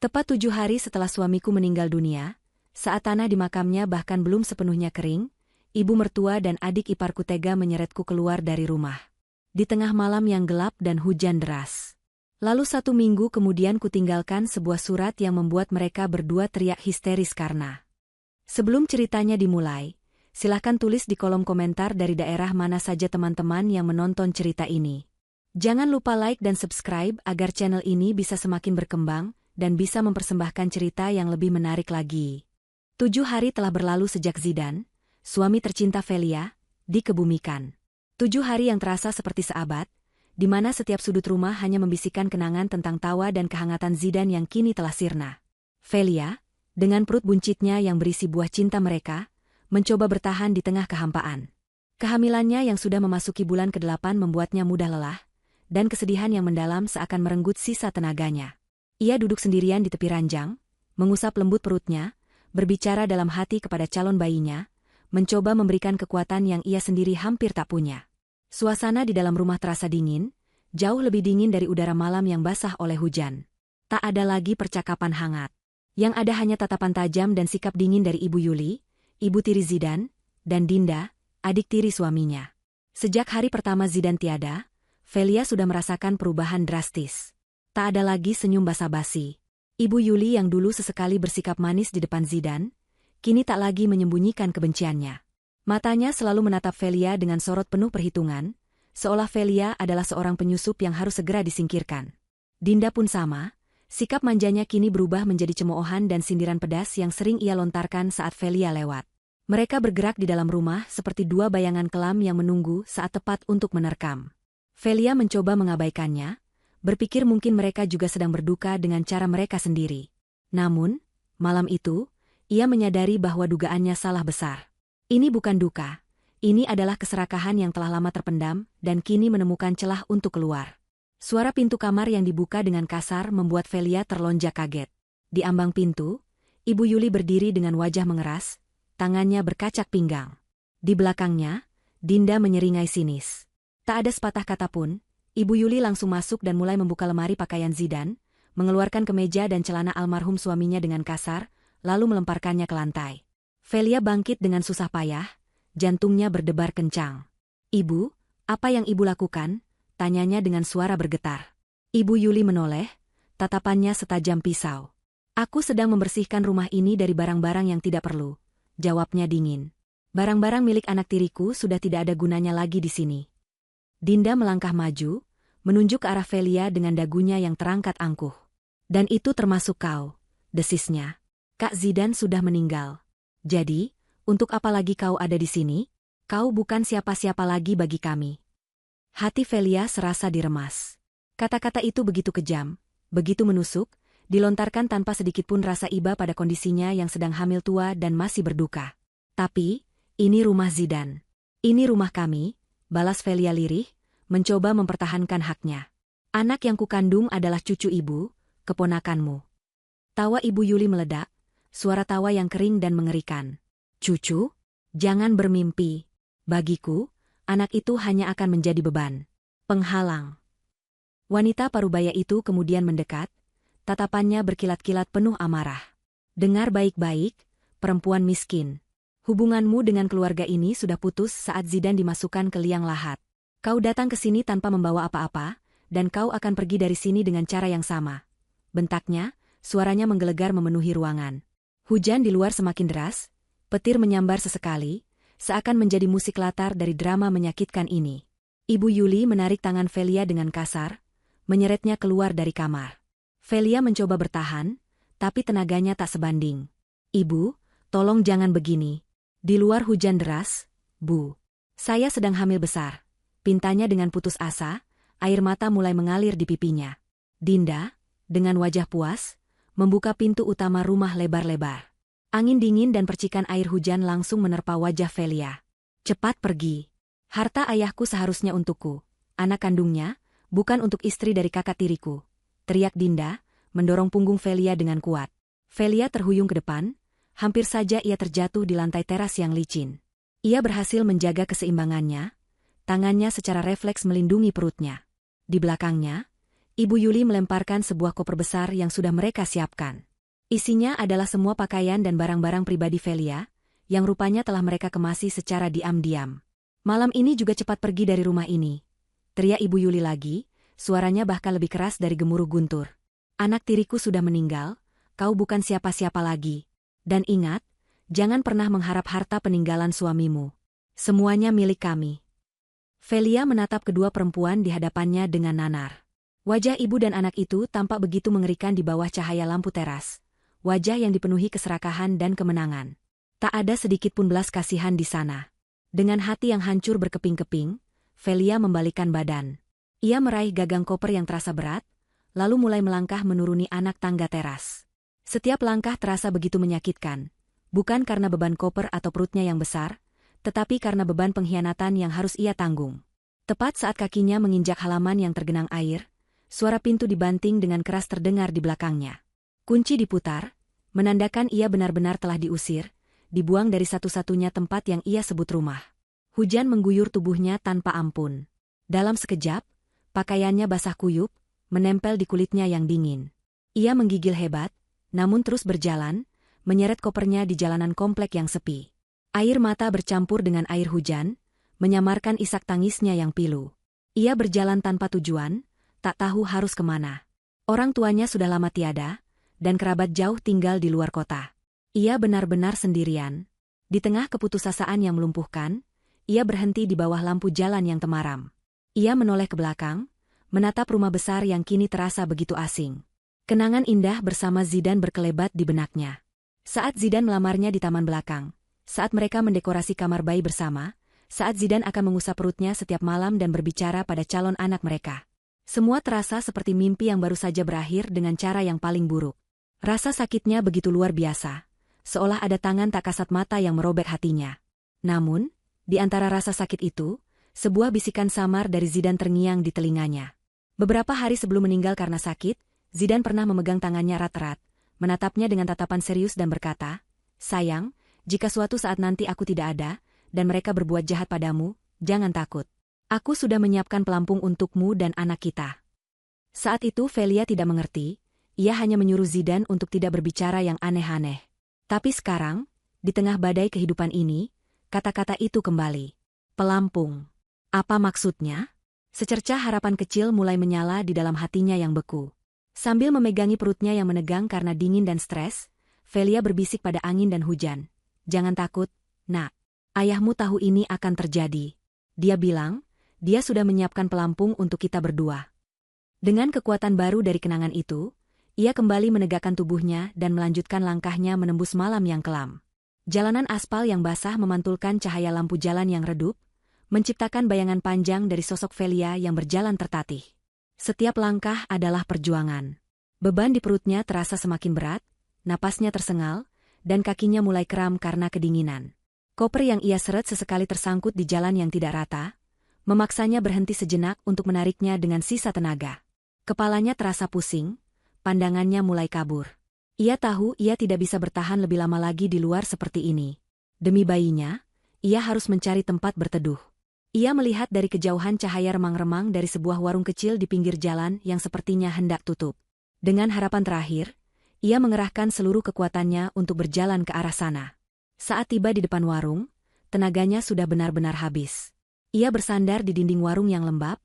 Tepat 7 hari setelah suamiku meninggal dunia, saat tanah di makamnya bahkan belum sepenuhnya kering, ibu mertua dan adik iparku tega menyeretku keluar dari rumah. Di tengah malam yang gelap dan hujan deras. Lalu 1 minggu kemudian kutinggalkan sebuah surat yang membuat mereka berdua teriak histeris karena. Sebelum ceritanya dimulai, silahkan tulis di kolom komentar dari daerah mana saja teman-teman yang menonton cerita ini. Jangan lupa like dan subscribe agar channel ini bisa semakin berkembang dan bisa mempersembahkan cerita yang lebih menarik lagi. 7 hari telah berlalu sejak Zidane, suami tercinta Velia, dikebumikan. 7 hari yang terasa seperti seabad, di mana setiap sudut rumah hanya membisikkan kenangan tentang tawa dan kehangatan Zidane yang kini telah sirna. Velia, dengan perut buncitnya yang berisi buah cinta mereka, mencoba bertahan di tengah kehampaan. Kehamilannya yang sudah memasuki bulan ke-8 membuatnya mudah lelah, dan kesedihan yang mendalam seakan merenggut sisa tenaganya. Ia duduk sendirian di tepi ranjang, mengusap lembut perutnya, berbicara dalam hati kepada calon bayinya, mencoba memberikan kekuatan yang ia sendiri hampir tak punya. Suasana di dalam rumah terasa dingin, jauh lebih dingin dari udara malam yang basah oleh hujan. Tak ada lagi percakapan hangat. Yang ada hanya tatapan tajam dan sikap dingin dari Ibu Yuli, ibu tiri Zidane, dan Dinda, adik tiri suaminya. Sejak hari pertama Zidane tiada, Velia sudah merasakan perubahan drastis. Tak ada lagi senyum basa-basi. Ibu Yuli yang dulu sesekali bersikap manis di depan Zidane, kini tak lagi menyembunyikan kebenciannya. Matanya selalu menatap Velia dengan sorot penuh perhitungan, seolah Velia adalah seorang penyusup yang harus segera disingkirkan. Dinda pun sama, sikap manjanya kini berubah menjadi cemoohan dan sindiran pedas yang sering ia lontarkan saat Velia lewat. Mereka bergerak di dalam rumah seperti dua bayangan kelam yang menunggu saat tepat untuk menerkam. Velia mencoba mengabaikannya, berpikir mungkin mereka juga sedang berduka dengan cara mereka sendiri. Namun, malam itu, ia menyadari bahwa dugaannya salah besar. Ini bukan duka, ini adalah keserakahan yang telah lama terpendam dan kini menemukan celah untuk keluar. Suara pintu kamar yang dibuka dengan kasar membuat Velia terlonjak kaget. Di ambang pintu, Ibu Yuli berdiri dengan wajah mengeras, tangannya berkacak pinggang. Di belakangnya, Dinda menyeringai sinis. Tak ada sepatah kata pun, Ibu Yuli langsung masuk dan mulai membuka lemari pakaian Zidane, mengeluarkan kemeja dan celana almarhum suaminya dengan kasar, lalu melemparkannya ke lantai. Velia bangkit dengan susah payah, jantungnya berdebar kencang. "Ibu, apa yang ibu lakukan?" tanyanya dengan suara bergetar. Ibu Yuli menoleh, tatapannya setajam pisau. "Aku sedang membersihkan rumah ini dari barang-barang yang tidak perlu," jawabnya dingin. "Barang-barang milik anak tiriku sudah tidak ada gunanya lagi di sini." Dinda melangkah maju, menunjuk ke arah Velia dengan dagunya yang terangkat angkuh. "Dan itu termasuk kau," desisnya. "Kak Zidane sudah meninggal. Jadi, untuk apa lagi kau ada di sini? Kau bukan siapa-siapa lagi bagi kami." Hati Velia serasa diremas. Kata-kata itu begitu kejam, begitu menusuk, dilontarkan tanpa sedikitpun rasa iba pada kondisinya yang sedang hamil tua dan masih berduka. "Tapi, ini rumah Zidane. Ini rumah kami," balas Velia lirih, mencoba mempertahankan haknya. "Anak yang kukandung adalah cucu ibu, keponakanmu." Tawa Ibu Yuli meledak, suara tawa yang kering dan mengerikan. "Cucu? Jangan bermimpi. Bagiku, anak itu hanya akan menjadi beban. Penghalang." Wanita parubaya itu kemudian mendekat, tatapannya berkilat-kilat penuh amarah. "Dengar baik-baik, perempuan miskin. Hubunganmu dengan keluarga ini sudah putus saat Zidane dimasukkan ke liang lahat. Kau datang ke sini tanpa membawa apa-apa, dan kau akan pergi dari sini dengan cara yang sama." Bentaknya, suaranya menggelegar memenuhi ruangan. Hujan di luar semakin deras, petir menyambar sesekali, seakan menjadi musik latar dari drama menyakitkan ini. Ibu Yuli menarik tangan Velia dengan kasar, menyeretnya keluar dari kamar. Velia mencoba bertahan, tapi tenaganya tak sebanding. "Ibu, tolong jangan begini. Di luar hujan deras, Bu. Saya sedang hamil besar." Pintanya dengan putus asa, air mata mulai mengalir di pipinya. Dinda, dengan wajah puas, membuka pintu utama rumah lebar-lebar. Angin dingin dan percikan air hujan langsung menerpa wajah Velia. "Cepat pergi. Harta ayahku seharusnya untukku, anak kandungnya, bukan untuk istri dari kakak tiriku," teriak Dinda, mendorong punggung Velia dengan kuat. Velia terhuyung ke depan, hampir saja ia terjatuh di lantai teras yang licin. Ia berhasil menjaga keseimbangannya, tangannya secara refleks melindungi perutnya. Di belakangnya, Ibu Yuli melemparkan sebuah koper besar yang sudah mereka siapkan. Isinya adalah semua pakaian dan barang-barang pribadi Velia, yang rupanya telah mereka kemasi secara diam-diam. Malam ini juga cepat pergi dari rumah ini. Teriak Ibu Yuli lagi, suaranya bahkan lebih keras dari gemuruh guntur. Anak tiriku sudah meninggal, kau bukan siapa-siapa lagi. Dan ingat, jangan pernah mengharap harta peninggalan suamimu. Semuanya milik kami. Velia menatap kedua perempuan di hadapannya dengan nanar. Wajah ibu dan anak itu tampak begitu mengerikan di bawah cahaya lampu teras. Wajah yang dipenuhi keserakahan dan kemenangan. Tak ada sedikit pun belas kasihan di sana. Dengan hati yang hancur berkeping-keping, Velia membalikkan badan. Ia meraih gagang koper yang terasa berat, lalu mulai melangkah menuruni anak tangga teras. Setiap langkah terasa begitu menyakitkan, bukan karena beban koper atau perutnya yang besar, tetapi karena beban pengkhianatan yang harus ia tanggung. Tepat saat kakinya menginjak halaman yang tergenang air, suara pintu dibanting dengan keras terdengar di belakangnya. Kunci diputar, menandakan ia benar-benar telah diusir, dibuang dari satu-satunya tempat yang ia sebut rumah. Hujan mengguyur tubuhnya tanpa ampun. Dalam sekejap, pakaiannya basah kuyup, menempel di kulitnya yang dingin. Ia menggigil hebat, namun terus berjalan, menyeret kopernya di jalanan komplek yang sepi. Air mata bercampur dengan air hujan, menyamarkan isak tangisnya yang pilu. Ia berjalan tanpa tujuan, tak tahu harus kemana. Orang tuanya sudah lama tiada, dan kerabat jauh tinggal di luar kota. Ia benar-benar sendirian. Di tengah keputusasaan yang melumpuhkan, ia berhenti di bawah lampu jalan yang temaram. Ia menoleh ke belakang, menatap rumah besar yang kini terasa begitu asing. Kenangan indah bersama Zidane berkelebat di benaknya. Saat Zidane melamarnya di taman belakang, saat mereka mendekorasi kamar bayi bersama, saat Zidane akan mengusap perutnya setiap malam dan berbicara pada calon anak mereka. Semua terasa seperti mimpi yang baru saja berakhir dengan cara yang paling buruk. Rasa sakitnya begitu luar biasa, seolah ada tangan tak kasat mata yang merobek hatinya. Namun, di antara rasa sakit itu, sebuah bisikan samar dari Zidane terngiang di telinganya. Beberapa hari sebelum meninggal karena sakit, Zidane pernah memegang tangannya erat-erat, menatapnya dengan tatapan serius dan berkata, "Sayang, jika suatu saat nanti aku tidak ada, dan mereka berbuat jahat padamu, jangan takut. Aku sudah menyiapkan pelampung untukmu dan anak kita." Saat itu Velia tidak mengerti, ia hanya menyuruh Zidane untuk tidak berbicara yang aneh-aneh. Tapi sekarang, di tengah badai kehidupan ini, kata-kata itu kembali. Pelampung. Apa maksudnya? Secercah harapan kecil mulai menyala di dalam hatinya yang beku. Sambil memegangi perutnya yang menegang karena dingin dan stres, Velia berbisik pada angin dan hujan. "Jangan takut, nak. Ayahmu tahu ini akan terjadi. Dia bilang, dia sudah menyiapkan pelampung untuk kita berdua." Dengan kekuatan baru dari kenangan itu, ia kembali menegakkan tubuhnya dan melanjutkan langkahnya menembus malam yang kelam. Jalanan aspal yang basah memantulkan cahaya lampu jalan yang redup, menciptakan bayangan panjang dari sosok Velia yang berjalan tertatih. Setiap langkah adalah perjuangan. Beban di perutnya terasa semakin berat, napasnya tersengal, dan kakinya mulai kram karena kedinginan. Koper yang ia seret sesekali tersangkut di jalan yang tidak rata, memaksanya berhenti sejenak untuk menariknya dengan sisa tenaga. Kepalanya terasa pusing, pandangannya mulai kabur. Ia tahu ia tidak bisa bertahan lebih lama lagi di luar seperti ini. Demi bayinya, ia harus mencari tempat berteduh. Ia melihat dari kejauhan cahaya remang-remang dari sebuah warung kecil di pinggir jalan yang sepertinya hendak tutup. Dengan harapan terakhir, ia mengerahkan seluruh kekuatannya untuk berjalan ke arah sana. Saat tiba di depan warung, tenaganya sudah benar-benar habis. Ia bersandar di dinding warung yang lembab,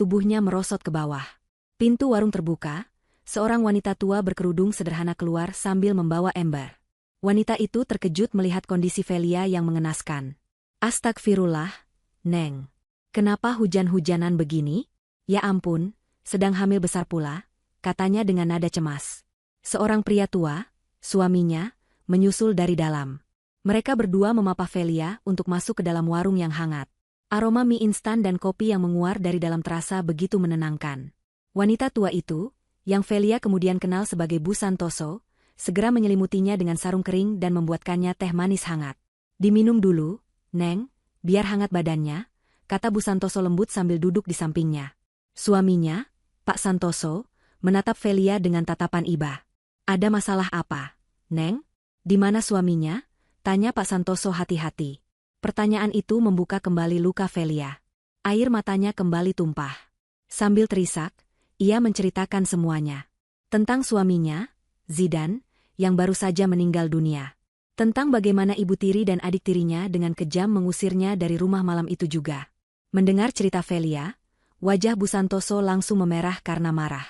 tubuhnya merosot ke bawah. Pintu warung terbuka, seorang wanita tua berkerudung sederhana keluar sambil membawa ember. Wanita itu terkejut melihat kondisi Velia yang mengenaskan. "Astagfirullah, Neng. Kenapa hujan-hujanan begini?" "Ya ampun, sedang hamil besar pula," katanya dengan nada cemas. Seorang pria tua, suaminya, menyusul dari dalam. Mereka berdua memapah Velia untuk masuk ke dalam warung yang hangat. Aroma mie instan dan kopi yang menguar dari dalam terasa begitu menenangkan. Wanita tua itu, yang Velia kemudian kenal sebagai Bu Santoso, segera menyelimutinya dengan sarung kering dan membuatkannya teh manis hangat. "Diminum dulu, Neng, biar hangat badannya," kata Bu Santoso lembut sambil duduk di sampingnya. Suaminya, Pak Santoso, menatap Velia dengan tatapan iba. "Ada masalah apa, Neng?" "Di mana suaminya?" tanya Pak Santoso hati-hati. Pertanyaan itu membuka kembali luka Velia. Air matanya kembali tumpah. Sambil terisak, Ia menceritakan semuanya. Tentang suaminya, Zidan, yang baru saja meninggal dunia. Tentang bagaimana ibu tiri dan adik tirinya dengan kejam mengusirnya dari rumah malam itu juga. Mendengar cerita Velia, wajah Bu Santoso langsung memerah karena marah.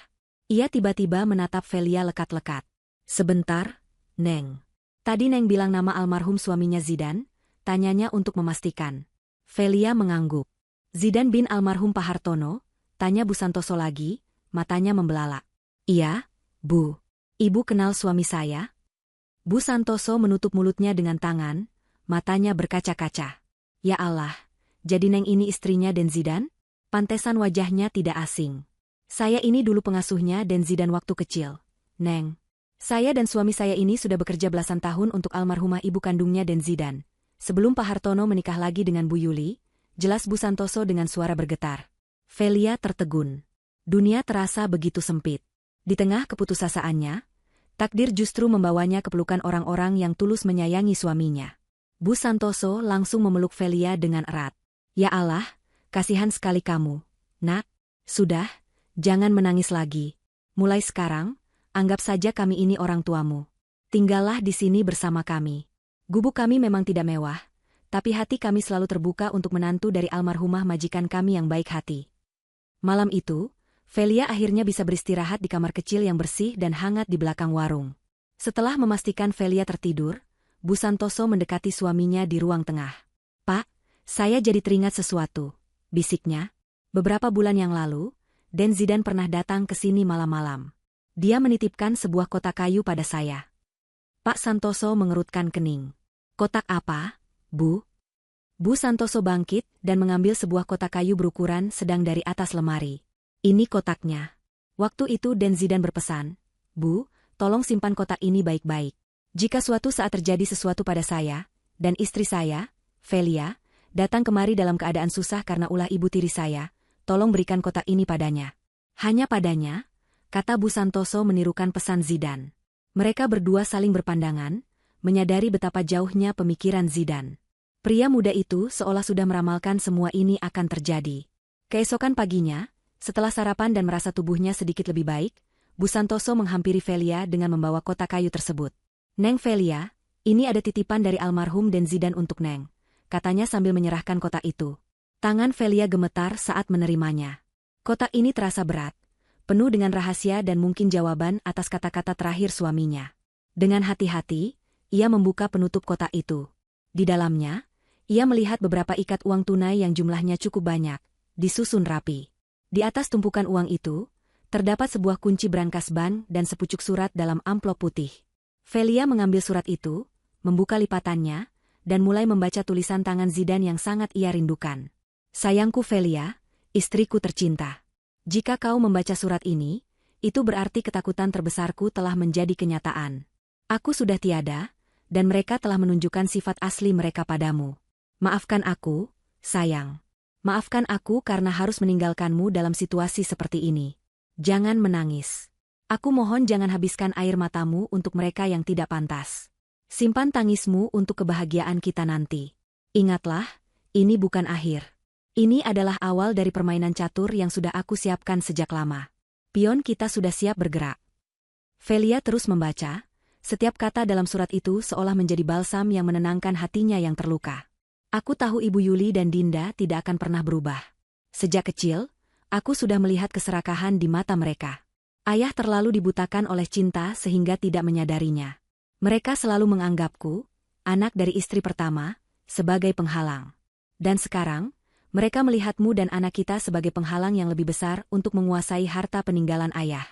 Ia tiba-tiba menatap Velia lekat-lekat. Sebentar, Neng. Tadi Neng bilang nama almarhum suaminya Zidan, tanyanya untuk memastikan. Velia mengangguk. Zidan bin almarhum Pak Hartono, tanya Bu Santoso lagi, matanya membelalak. Iya, Bu. Ibu kenal suami saya? Bu Santoso menutup mulutnya dengan tangan, matanya berkaca-kaca. Ya Allah, jadi Neng ini istrinya Den Zidan? Pantesan wajahnya tidak asing. Saya ini dulu pengasuhnya Den Zidan waktu kecil. Neng. Saya dan suami saya ini sudah bekerja belasan tahun untuk almarhumah ibu kandungnya Den Zidan. Sebelum Pak Hartono menikah lagi dengan Bu Yuli, jelas Bu Santoso dengan suara bergetar. Velia tertegun. Dunia terasa begitu sempit. Di tengah keputusasaannya, takdir justru membawanya ke pelukan orang-orang yang tulus menyayangi suaminya. Bu Santoso langsung memeluk Velia dengan erat. Ya Allah, kasihan sekali kamu, Nak. Sudah, jangan menangis lagi. Mulai sekarang, anggap saja kami ini orang tuamu. Tinggallah di sini bersama kami. Gubuk kami memang tidak mewah, tapi hati kami selalu terbuka untuk menantu dari almarhumah majikan kami yang baik hati. Malam itu, Velia akhirnya bisa beristirahat di kamar kecil yang bersih dan hangat di belakang warung. Setelah memastikan Velia tertidur, Bu Santoso mendekati suaminya di ruang tengah. Pak, saya jadi teringat sesuatu, bisiknya. Beberapa bulan yang lalu, Den Zidan pernah datang ke sini malam-malam. Dia menitipkan sebuah kotak kayu pada saya. Pak Santoso mengerutkan kening. Kotak apa, Bu? Bu Santoso bangkit dan mengambil sebuah kotak kayu berukuran sedang dari atas lemari. Ini kotaknya. Waktu itu Den Zidan berpesan, Bu, tolong simpan kotak ini baik-baik. Jika suatu saat terjadi sesuatu pada saya, dan istri saya, Velia, datang kemari dalam keadaan susah karena ulah ibu tiri saya, tolong berikan kotak ini padanya. Hanya padanya, kata Bu Santoso menirukan pesan Zidan. Mereka berdua saling berpandangan, menyadari betapa jauhnya pemikiran Zidan. Pria muda itu seolah sudah meramalkan semua ini akan terjadi. Keesokan paginya, setelah sarapan dan merasa tubuhnya sedikit lebih baik, Bu Santoso menghampiri Velia dengan membawa kotak kayu tersebut. Neng Velia, ini ada titipan dari almarhum Den Zidan untuk Neng, katanya sambil menyerahkan kotak itu. Tangan Velia gemetar saat menerimanya. Kotak ini terasa berat, penuh dengan rahasia dan mungkin jawaban atas kata-kata terakhir suaminya. Dengan hati-hati, ia membuka penutup kotak itu. Di dalamnya, ia melihat beberapa ikat uang tunai yang jumlahnya cukup banyak, disusun rapi. Di atas tumpukan uang itu, terdapat sebuah kunci brankas bank dan sepucuk surat dalam amplop putih. Velia mengambil surat itu, membuka lipatannya, dan mulai membaca tulisan tangan Zidan yang sangat ia rindukan. Sayangku Velia, istriku tercinta. Jika kau membaca surat ini, itu berarti ketakutan terbesarku telah menjadi kenyataan. Aku sudah tiada, dan mereka telah menunjukkan sifat asli mereka padamu. Maafkan aku, sayang. Maafkan aku karena harus meninggalkanmu dalam situasi seperti ini. Jangan menangis. Aku mohon jangan habiskan air matamu untuk mereka yang tidak pantas. Simpan tangismu untuk kebahagiaan kita nanti. Ingatlah, ini bukan akhir. Ini adalah awal dari permainan catur yang sudah aku siapkan sejak lama. Pion kita sudah siap bergerak. Velia terus membaca, setiap kata dalam surat itu seolah menjadi balsam yang menenangkan hatinya yang terluka. Aku tahu Ibu Yuli dan Dinda tidak akan pernah berubah. Sejak kecil, aku sudah melihat keserakahan di mata mereka. Ayah terlalu dibutakan oleh cinta sehingga tidak menyadarinya. Mereka selalu menganggapku, anak dari istri pertama, sebagai penghalang. Dan sekarang, mereka melihatmu dan anak kita sebagai penghalang yang lebih besar untuk menguasai harta peninggalan ayah.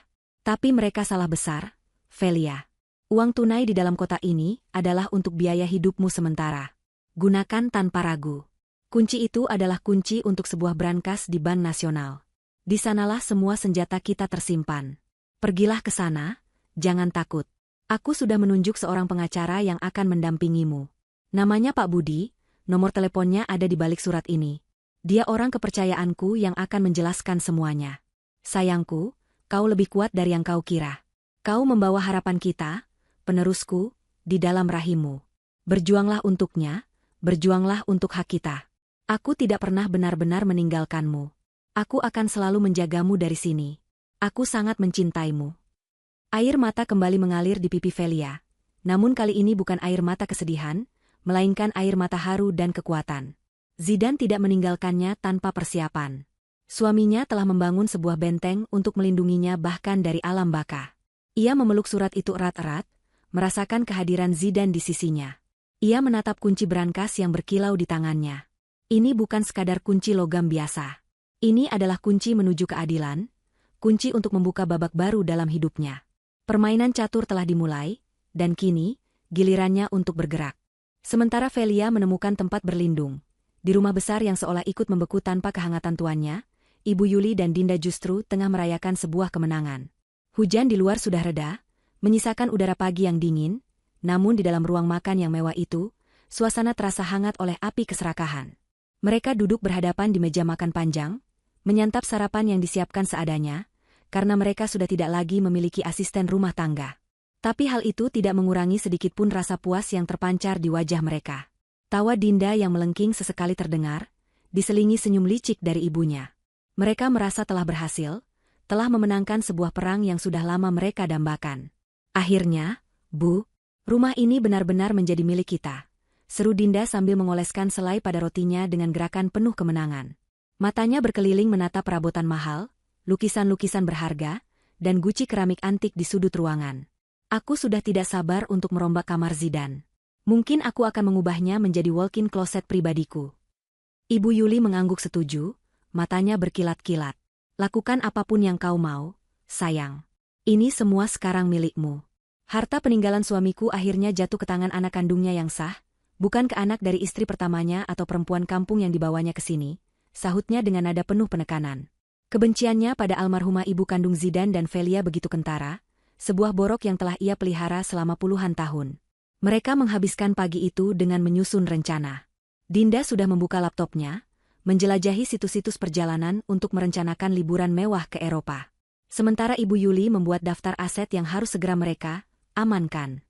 Tapi mereka salah besar, Velia. Uang tunai di dalam kotak ini adalah untuk biaya hidupmu sementara. Gunakan tanpa ragu. Kunci itu adalah kunci untuk sebuah brankas di Bank Nasional. Di sanalah semua senjata kita tersimpan. Pergilah ke sana, jangan takut. Aku sudah menunjuk seorang pengacara yang akan mendampingimu. Namanya Pak Budi, nomor teleponnya ada di balik surat ini. Dia orang kepercayaanku yang akan menjelaskan semuanya. Sayangku, kau lebih kuat dari yang kau kira. Kau membawa harapan kita, penerusku, di dalam rahimmu. Berjuanglah untuknya, berjuanglah untuk hak kita. Aku tidak pernah benar-benar meninggalkanmu. Aku akan selalu menjagamu dari sini. Aku sangat mencintaimu. Air mata kembali mengalir di pipi Velia. Namun kali ini bukan air mata kesedihan, melainkan air mata haru dan kekuatan. Zidane tidak meninggalkannya tanpa persiapan. Suaminya telah membangun sebuah benteng untuk melindunginya bahkan dari alam baka. Ia memeluk surat itu erat-erat, merasakan kehadiran Zidane di sisinya. Ia menatap kunci brankas yang berkilau di tangannya. Ini bukan sekadar kunci logam biasa. Ini adalah kunci menuju keadilan, kunci untuk membuka babak baru dalam hidupnya. Permainan catur telah dimulai, dan kini, gilirannya untuk bergerak. Sementara Velia menemukan tempat berlindung, di rumah besar yang seolah ikut membeku tanpa kehangatan tuannya, Ibu Yuli dan Dinda justru tengah merayakan sebuah kemenangan. Hujan di luar sudah reda, menyisakan udara pagi yang dingin, namun di dalam ruang makan yang mewah itu, suasana terasa hangat oleh api keserakahan. Mereka duduk berhadapan di meja makan panjang, menyantap sarapan yang disiapkan seadanya, karena mereka sudah tidak lagi memiliki asisten rumah tangga. Tapi hal itu tidak mengurangi sedikitpun rasa puas yang terpancar di wajah mereka. Tawa Dinda yang melengking sesekali terdengar, diselingi senyum licik dari ibunya. Mereka merasa telah berhasil, telah memenangkan sebuah perang yang sudah lama mereka dambakan. Akhirnya, Bu, rumah ini benar-benar menjadi milik kita, seru Dinda sambil mengoleskan selai pada rotinya dengan gerakan penuh kemenangan. Matanya berkeliling menatap perabotan mahal, lukisan-lukisan berharga, dan guci keramik antik di sudut ruangan. Aku sudah tidak sabar untuk merombak kamar Zidane. Mungkin aku akan mengubahnya menjadi walk-in closet pribadiku. Ibu Yuli mengangguk setuju, matanya berkilat-kilat. Lakukan apapun yang kau mau, sayang. Ini semua sekarang milikmu. Harta peninggalan suamiku akhirnya jatuh ke tangan anak kandungnya yang sah, bukan ke anak dari istri pertamanya atau perempuan kampung yang dibawanya ke sini, sahutnya dengan nada penuh penekanan. Kebenciannya pada almarhumah ibu kandung Zidane dan Velia begitu kentara, sebuah borok yang telah ia pelihara selama puluhan tahun. Mereka menghabiskan pagi itu dengan menyusun rencana. Dinda sudah membuka laptopnya, menjelajahi situs-situs perjalanan untuk merencanakan liburan mewah ke Eropa. Sementara Ibu Yuli membuat daftar aset yang harus segera mereka amankan.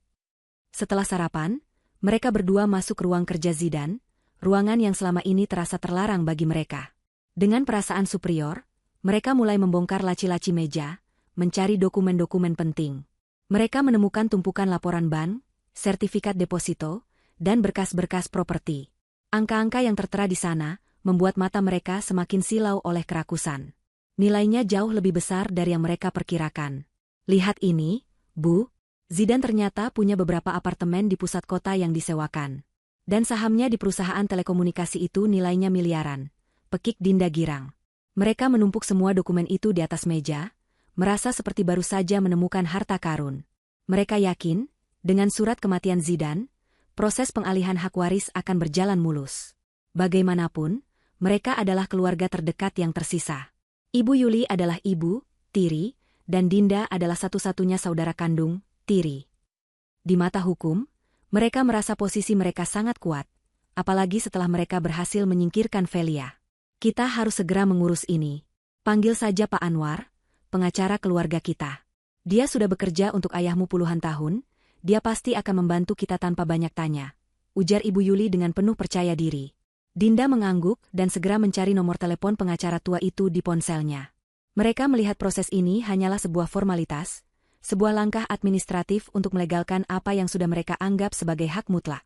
Setelah sarapan, mereka berdua masuk ke ruang kerja Zidane, ruangan yang selama ini terasa terlarang bagi mereka. Dengan perasaan superior, mereka mulai membongkar laci-laci meja, mencari dokumen-dokumen penting. Mereka menemukan tumpukan laporan bank, sertifikat deposito, dan berkas-berkas properti. Angka-angka yang tertera di sana membuat mata mereka semakin silau oleh kerakusan. Nilainya jauh lebih besar dari yang mereka perkirakan. Lihat ini, Bu. Zidane ternyata punya beberapa apartemen di pusat kota yang disewakan. Dan sahamnya di perusahaan telekomunikasi itu nilainya miliaran. Pekik Dinda girang. Mereka menumpuk semua dokumen itu di atas meja, merasa seperti baru saja menemukan harta karun. Mereka yakin, dengan surat kematian Zidane, proses pengalihan hak waris akan berjalan mulus. Bagaimanapun, mereka adalah keluarga terdekat yang tersisa. Ibu Yuli adalah ibu, tiri, dan Dinda adalah satu-satunya saudara kandung, tiri. Di mata hukum, mereka merasa posisi mereka sangat kuat, apalagi setelah mereka berhasil menyingkirkan Velia. Kita harus segera mengurus ini. Panggil saja Pak Anwar, pengacara keluarga kita. Dia sudah bekerja untuk ayahmu puluhan tahun, dia pasti akan membantu kita tanpa banyak tanya, ujar Ibu Yuli dengan penuh percaya diri. Dinda mengangguk dan segera mencari nomor telepon pengacara tua itu di ponselnya. Mereka melihat proses ini hanyalah sebuah formalitas, sebuah langkah administratif untuk melegalkan apa yang sudah mereka anggap sebagai hak mutlak.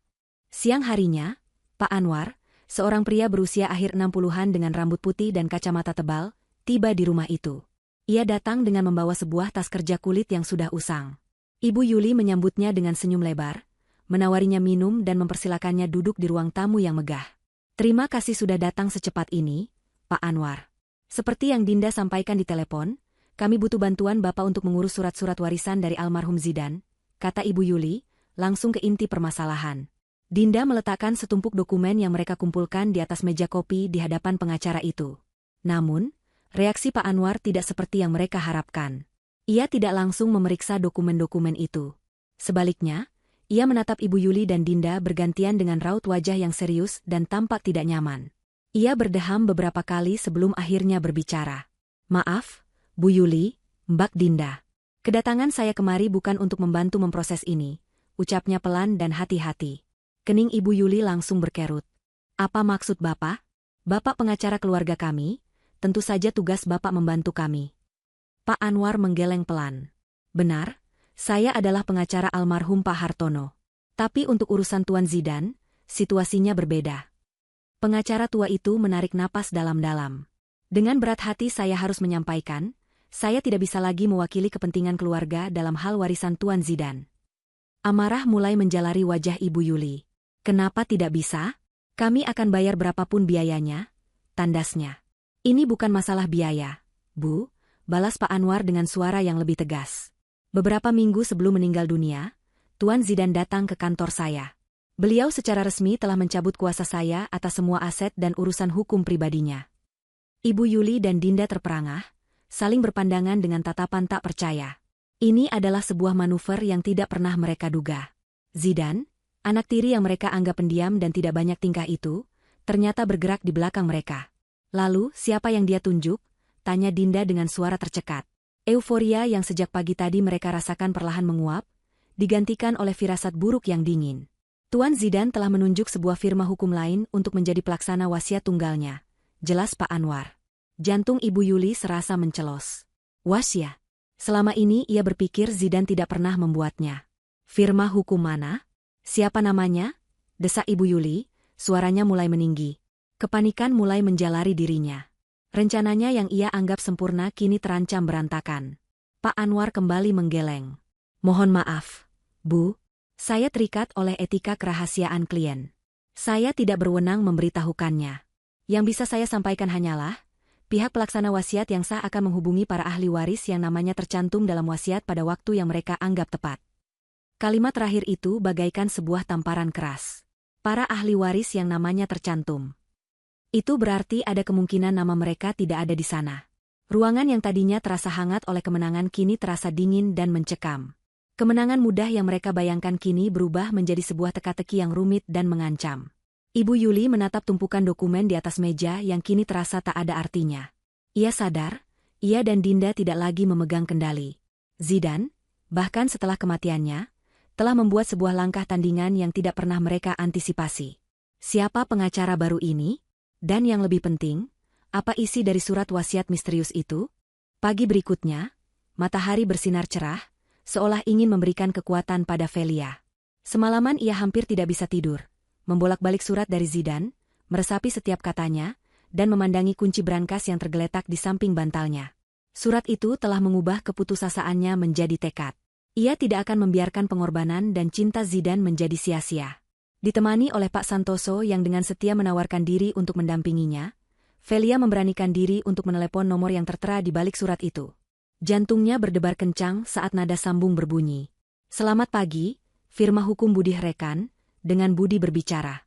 Siang harinya, Pak Anwar, seorang pria berusia akhir 60-an dengan rambut putih dan kacamata tebal, tiba di rumah itu. Ia datang dengan membawa sebuah tas kerja kulit yang sudah usang. Ibu Yuli menyambutnya dengan senyum lebar, menawarinya minum dan mempersilakannya duduk di ruang tamu yang megah. Terima kasih sudah datang secepat ini, Pak Anwar. Seperti yang Dinda sampaikan di telepon, kami butuh bantuan Bapak untuk mengurus surat-surat warisan dari almarhum Zidane, kata Ibu Yuli, langsung ke inti permasalahan. Dinda meletakkan setumpuk dokumen yang mereka kumpulkan di atas meja kopi di hadapan pengacara itu. Namun, reaksi Pak Anwar tidak seperti yang mereka harapkan. Ia tidak langsung memeriksa dokumen-dokumen itu. Sebaliknya, ia menatap Ibu Yuli dan Dinda bergantian dengan raut wajah yang serius dan tampak tidak nyaman. Ia berdeham beberapa kali sebelum akhirnya berbicara. Maaf, Bu Yuli, Mbak Dinda. Kedatangan saya kemari bukan untuk membantu memproses ini, ucapnya pelan dan hati-hati. Kening Ibu Yuli langsung berkerut. Apa maksud Bapak? Bapak pengacara keluarga kami, tentu saja tugas Bapak membantu kami. Pak Anwar menggeleng pelan. Benar, saya adalah pengacara almarhum Pak Hartono. Tapi untuk urusan Tuan Zidan, situasinya berbeda. Pengacara tua itu menarik napas dalam-dalam. Dengan berat hati saya harus menyampaikan, saya tidak bisa lagi mewakili kepentingan keluarga dalam hal warisan Tuan Zidan. Amarah mulai menjalari wajah Ibu Yuli. Kenapa tidak bisa? Kami akan bayar berapapun biayanya, tandasnya. Ini bukan masalah biaya, Bu, balas Pak Anwar dengan suara yang lebih tegas. Beberapa minggu sebelum meninggal dunia, Tuan Zidan datang ke kantor saya. Beliau secara resmi telah mencabut kuasa saya atas semua aset dan urusan hukum pribadinya. Ibu Yuli dan Dinda terperangah, saling berpandangan dengan tatapan tak percaya. Ini adalah sebuah manuver yang tidak pernah mereka duga. Zidan, anak tiri yang mereka anggap pendiam dan tidak banyak tingkah itu, ternyata bergerak di belakang mereka. Lalu, siapa yang dia tunjuk? Tanya Dinda dengan suara tercekat. Euforia yang sejak pagi tadi mereka rasakan perlahan menguap, digantikan oleh firasat buruk yang dingin. Tuan Zidan telah menunjuk sebuah firma hukum lain untuk menjadi pelaksana wasiat tunggalnya. Jelas Pak Anwar. Jantung Ibu Yuli serasa mencelos. Wasiat. Selama ini ia berpikir Zidan tidak pernah membuatnya. Firma hukum mana? Siapa namanya? Desak Ibu Yuli, suaranya mulai meninggi. Kepanikan mulai menjalari dirinya. Rencananya yang ia anggap sempurna kini terancam berantakan. Pak Anwar kembali menggeleng. Mohon maaf, Bu. Saya terikat oleh etika kerahasiaan klien. Saya tidak berwenang memberitahukannya. Yang bisa saya sampaikan hanyalah, pihak pelaksana wasiat yang sah akan menghubungi para ahli waris yang namanya tercantum dalam wasiat pada waktu yang mereka anggap tepat. Kalimat terakhir itu bagaikan sebuah tamparan keras. Para ahli waris yang namanya tercantum. Itu berarti ada kemungkinan nama mereka tidak ada di sana. Ruangan yang tadinya terasa hangat oleh kemenangan kini terasa dingin dan mencekam. Kemenangan mudah yang mereka bayangkan kini berubah menjadi sebuah teka-teki yang rumit dan mengancam. Ibu Yuli menatap tumpukan dokumen di atas meja yang kini terasa tak ada artinya. Ia sadar, ia dan Dinda tidak lagi memegang kendali. Zidan, bahkan setelah kematiannya, telah membuat sebuah langkah tandingan yang tidak pernah mereka antisipasi. Siapa pengacara baru ini? Dan yang lebih penting, apa isi dari surat wasiat misterius itu? Pagi berikutnya, matahari bersinar cerah, seolah ingin memberikan kekuatan pada Velia. Semalaman ia hampir tidak bisa tidur, membolak-balik surat dari Zidan, meresapi setiap katanya, dan memandangi kunci brankas yang tergeletak di samping bantalnya. Surat itu telah mengubah keputusasaannya menjadi tekad. Ia tidak akan membiarkan pengorbanan dan cinta Zidan menjadi sia-sia. Ditemani oleh Pak Santoso yang dengan setia menawarkan diri untuk mendampinginya, Velia memberanikan diri untuk menelepon nomor yang tertera di balik surat itu. Jantungnya berdebar kencang saat nada sambung berbunyi. Selamat pagi, firma hukum Budi Rekan, dengan Budi berbicara.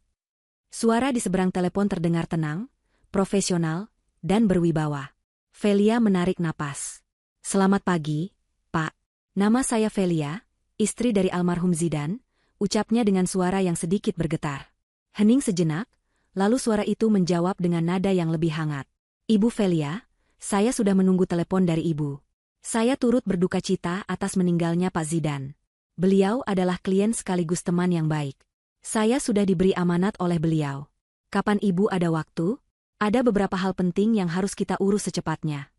Suara di seberang telepon terdengar tenang, profesional, dan berwibawa. Velia menarik napas. Selamat pagi, Pak. Nama saya Velia, istri dari almarhum Zidan, ucapnya dengan suara yang sedikit bergetar. Hening sejenak, lalu suara itu menjawab dengan nada yang lebih hangat. Ibu Velia, saya sudah menunggu telepon dari Ibu. Saya turut berduka cita atas meninggalnya Pak Zidan. Beliau adalah klien sekaligus teman yang baik. Saya sudah diberi amanat oleh beliau. Kapan Ibu ada waktu? Ada beberapa hal penting yang harus kita urus secepatnya.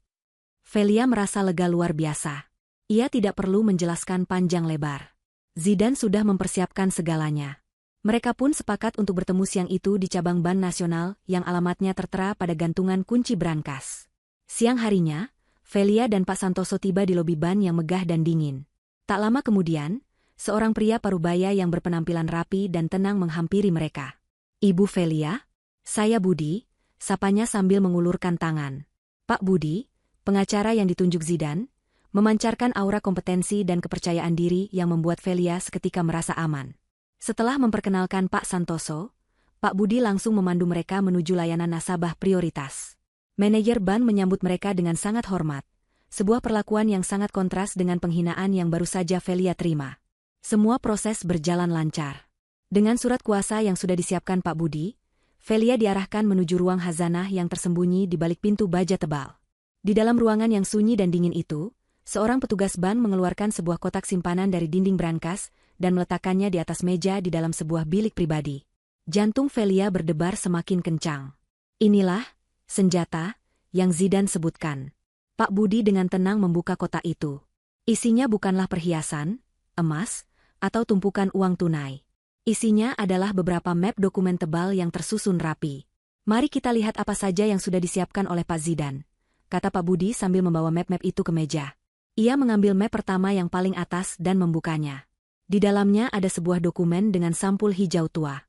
Velia merasa lega luar biasa. Ia tidak perlu menjelaskan panjang lebar. Zidan sudah mempersiapkan segalanya. Mereka pun sepakat untuk bertemu siang itu di cabang Bank Nasional yang alamatnya tertera pada gantungan kunci brankas. Siang harinya, Velia dan Pak Santoso tiba di lobi bank yang megah dan dingin. Tak lama kemudian, seorang pria parubaya yang berpenampilan rapi dan tenang menghampiri mereka. Ibu Velia, saya Budi, sapanya sambil mengulurkan tangan. Pak Budi, pengacara yang ditunjuk Zidan, memancarkan aura kompetensi dan kepercayaan diri yang membuat Velia seketika merasa aman. Setelah memperkenalkan Pak Santoso, Pak Budi langsung memandu mereka menuju layanan nasabah prioritas. Manajer bank menyambut mereka dengan sangat hormat, sebuah perlakuan yang sangat kontras dengan penghinaan yang baru saja Velia terima. Semua proses berjalan lancar. Dengan surat kuasa yang sudah disiapkan Pak Budi, Velia diarahkan menuju ruang khazanah yang tersembunyi di balik pintu baja tebal. Di dalam ruangan yang sunyi dan dingin itu, seorang petugas bank mengeluarkan sebuah kotak simpanan dari dinding brankas dan meletakkannya di atas meja di dalam sebuah bilik pribadi. Jantung Velia berdebar semakin kencang. Inilah senjata yang Zidan sebutkan. Pak Budi dengan tenang membuka kotak itu. Isinya bukanlah perhiasan, emas, atau tumpukan uang tunai. Isinya adalah beberapa map dokumen tebal yang tersusun rapi. Mari kita lihat apa saja yang sudah disiapkan oleh Pak Zidan, kata Pak Budi sambil membawa map-map itu ke meja. Ia mengambil map pertama yang paling atas dan membukanya. Di dalamnya ada sebuah dokumen dengan sampul hijau tua.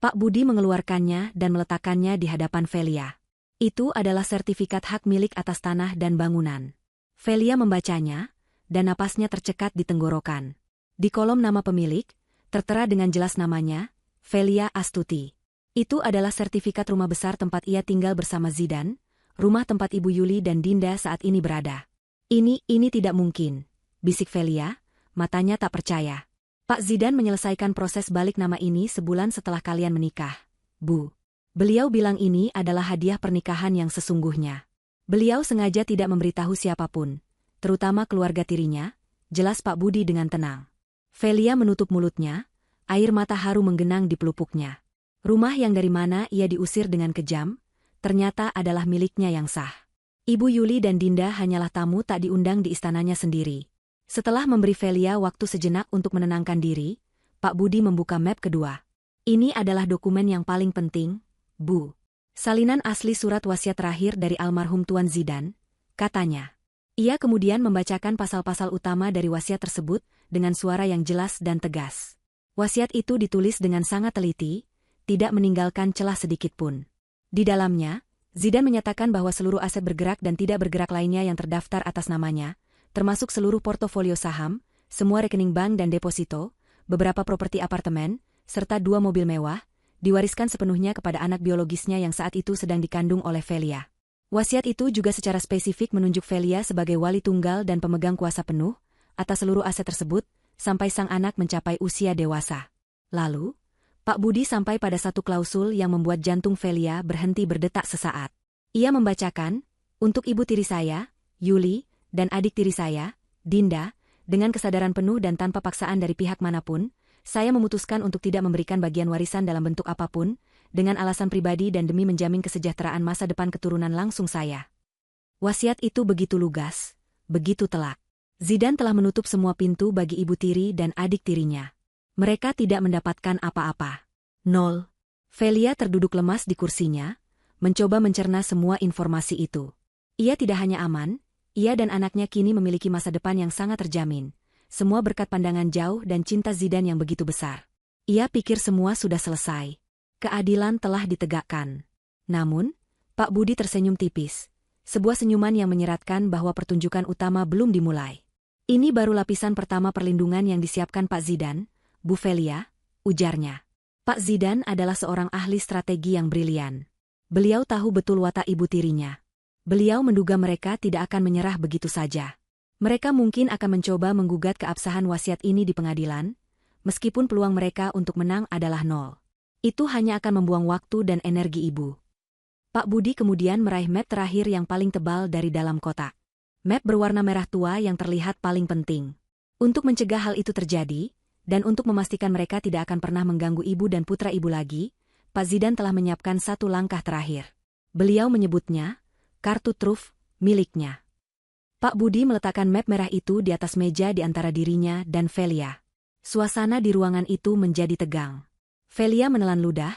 Pak Budi mengeluarkannya dan meletakkannya di hadapan Velia. Itu adalah sertifikat hak milik atas tanah dan bangunan. Velia membacanya, dan napasnya tercekat di tenggorokan. Di kolom nama pemilik, tertera dengan jelas namanya, Velia Astuti. Itu adalah sertifikat rumah besar tempat ia tinggal bersama Zidan, rumah tempat Ibu Yuli dan Dinda saat ini berada. Ini tidak mungkin, bisik Velia, matanya tak percaya. Pak Zidan menyelesaikan proses balik nama ini sebulan setelah kalian menikah, Bu. Beliau bilang ini adalah hadiah pernikahan yang sesungguhnya. Beliau sengaja tidak memberitahu siapapun, terutama keluarga tirinya, jelas Pak Budi dengan tenang. Velia menutup mulutnya, air mata haru menggenang di pelupuknya. Rumah yang dari mana ia diusir dengan kejam, ternyata adalah miliknya yang sah. Ibu Yuli dan Dinda hanyalah tamu tak diundang di istananya sendiri. Setelah memberi Velia waktu sejenak untuk menenangkan diri, Pak Budi membuka map kedua. Ini adalah dokumen yang paling penting, Bu. Salinan asli surat wasiat terakhir dari almarhum Tuan Zidan, katanya. Ia kemudian membacakan pasal-pasal utama dari wasiat tersebut dengan suara yang jelas dan tegas. Wasiat itu ditulis dengan sangat teliti, tidak meninggalkan celah sedikit pun. Di dalamnya, Zidan menyatakan bahwa seluruh aset bergerak dan tidak bergerak lainnya yang terdaftar atas namanya, termasuk seluruh portofolio saham, semua rekening bank dan deposito, beberapa properti apartemen, serta 2 mobil mewah, diwariskan sepenuhnya kepada anak biologisnya yang saat itu sedang dikandung oleh Velia. Wasiat itu juga secara spesifik menunjuk Velia sebagai wali tunggal dan pemegang kuasa penuh atas seluruh aset tersebut, sampai sang anak mencapai usia dewasa. Lalu, Pak Budi sampai pada satu klausul yang membuat jantung Velia berhenti berdetak sesaat. Ia membacakan, untuk ibu tiri saya, Yuli, dan adik tiri saya, Dinda, dengan kesadaran penuh dan tanpa paksaan dari pihak manapun, saya memutuskan untuk tidak memberikan bagian warisan dalam bentuk apapun, dengan alasan pribadi dan demi menjamin kesejahteraan masa depan keturunan langsung saya. Wasiat itu begitu lugas, begitu telak. Zidan telah menutup semua pintu bagi ibu tiri dan adik tirinya. Mereka tidak mendapatkan apa-apa. 0. Velia terduduk lemas di kursinya, mencoba mencerna semua informasi itu. Ia tidak hanya aman, ia dan anaknya kini memiliki masa depan yang sangat terjamin. Semua berkat pandangan jauh dan cinta Zidan yang begitu besar. Ia pikir semua sudah selesai. Keadilan telah ditegakkan. Namun, Pak Budi tersenyum tipis. Sebuah senyuman yang menyeratkan bahwa pertunjukan utama belum dimulai. Ini baru lapisan pertama perlindungan yang disiapkan Pak Zidan, Bu Velia, ujarnya. Pak Zidan adalah seorang ahli strategi yang brilian. Beliau tahu betul watak ibu tirinya. Beliau menduga mereka tidak akan menyerah begitu saja. Mereka mungkin akan mencoba menggugat keabsahan wasiat ini di pengadilan, meskipun peluang mereka untuk menang adalah 0. Itu hanya akan membuang waktu dan energi ibu. Pak Budi kemudian meraih map terakhir yang paling tebal dari dalam kotak. Map berwarna merah tua yang terlihat paling penting. Untuk mencegah hal itu terjadi, dan untuk memastikan mereka tidak akan pernah mengganggu ibu dan putra ibu lagi, Pak Zidan telah menyiapkan satu langkah terakhir. Beliau menyebutnya, kartu truf miliknya. Pak Budi meletakkan map merah itu di atas meja di antara dirinya dan Velia. Suasana di ruangan itu menjadi tegang. Velia menelan ludah,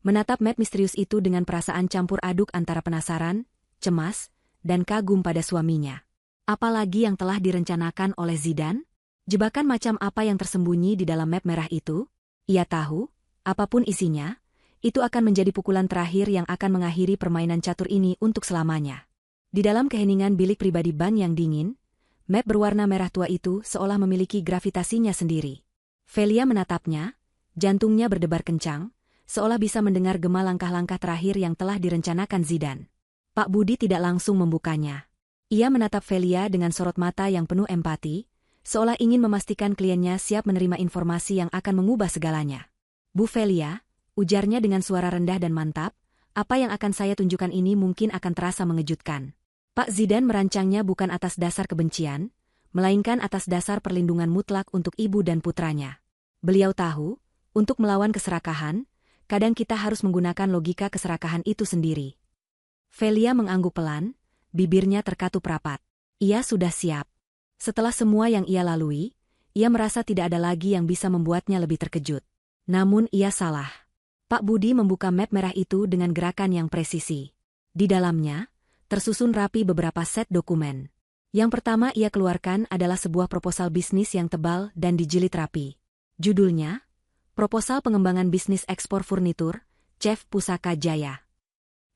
menatap map misterius itu dengan perasaan campur aduk antara penasaran, cemas, dan kagum pada suaminya. Apalagi yang telah direncanakan oleh Zidan? Jebakan macam apa yang tersembunyi di dalam map merah itu? Ia tahu, apapun isinya, itu akan menjadi pukulan terakhir yang akan mengakhiri permainan catur ini untuk selamanya. Di dalam keheningan bilik pribadi Ban yang dingin, map berwarna merah tua itu seolah memiliki gravitasinya sendiri. Velia menatapnya, jantungnya berdebar kencang, seolah bisa mendengar gema langkah-langkah terakhir yang telah direncanakan Zidan. Pak Budi tidak langsung membukanya. Ia menatap Velia dengan sorot mata yang penuh empati, seolah ingin memastikan kliennya siap menerima informasi yang akan mengubah segalanya. Bu Velia, ujarnya dengan suara rendah dan mantap, apa yang akan saya tunjukkan ini mungkin akan terasa mengejutkan. Pak Zidan merancangnya bukan atas dasar kebencian, melainkan atas dasar perlindungan mutlak untuk ibu dan putranya. Beliau tahu, untuk melawan keserakahan, kadang kita harus menggunakan logika keserakahan itu sendiri. Velia mengangguk pelan, bibirnya terkatup rapat. Ia sudah siap. Setelah semua yang ia lalui, ia merasa tidak ada lagi yang bisa membuatnya lebih terkejut. Namun ia salah. Pak Budi membuka map merah itu dengan gerakan yang presisi. Di dalamnya, tersusun rapi beberapa set dokumen. Yang pertama ia keluarkan adalah sebuah proposal bisnis yang tebal dan dijilid rapi. Judulnya, Proposal Pengembangan Bisnis Ekspor Furnitur, Chef Pusaka Jaya.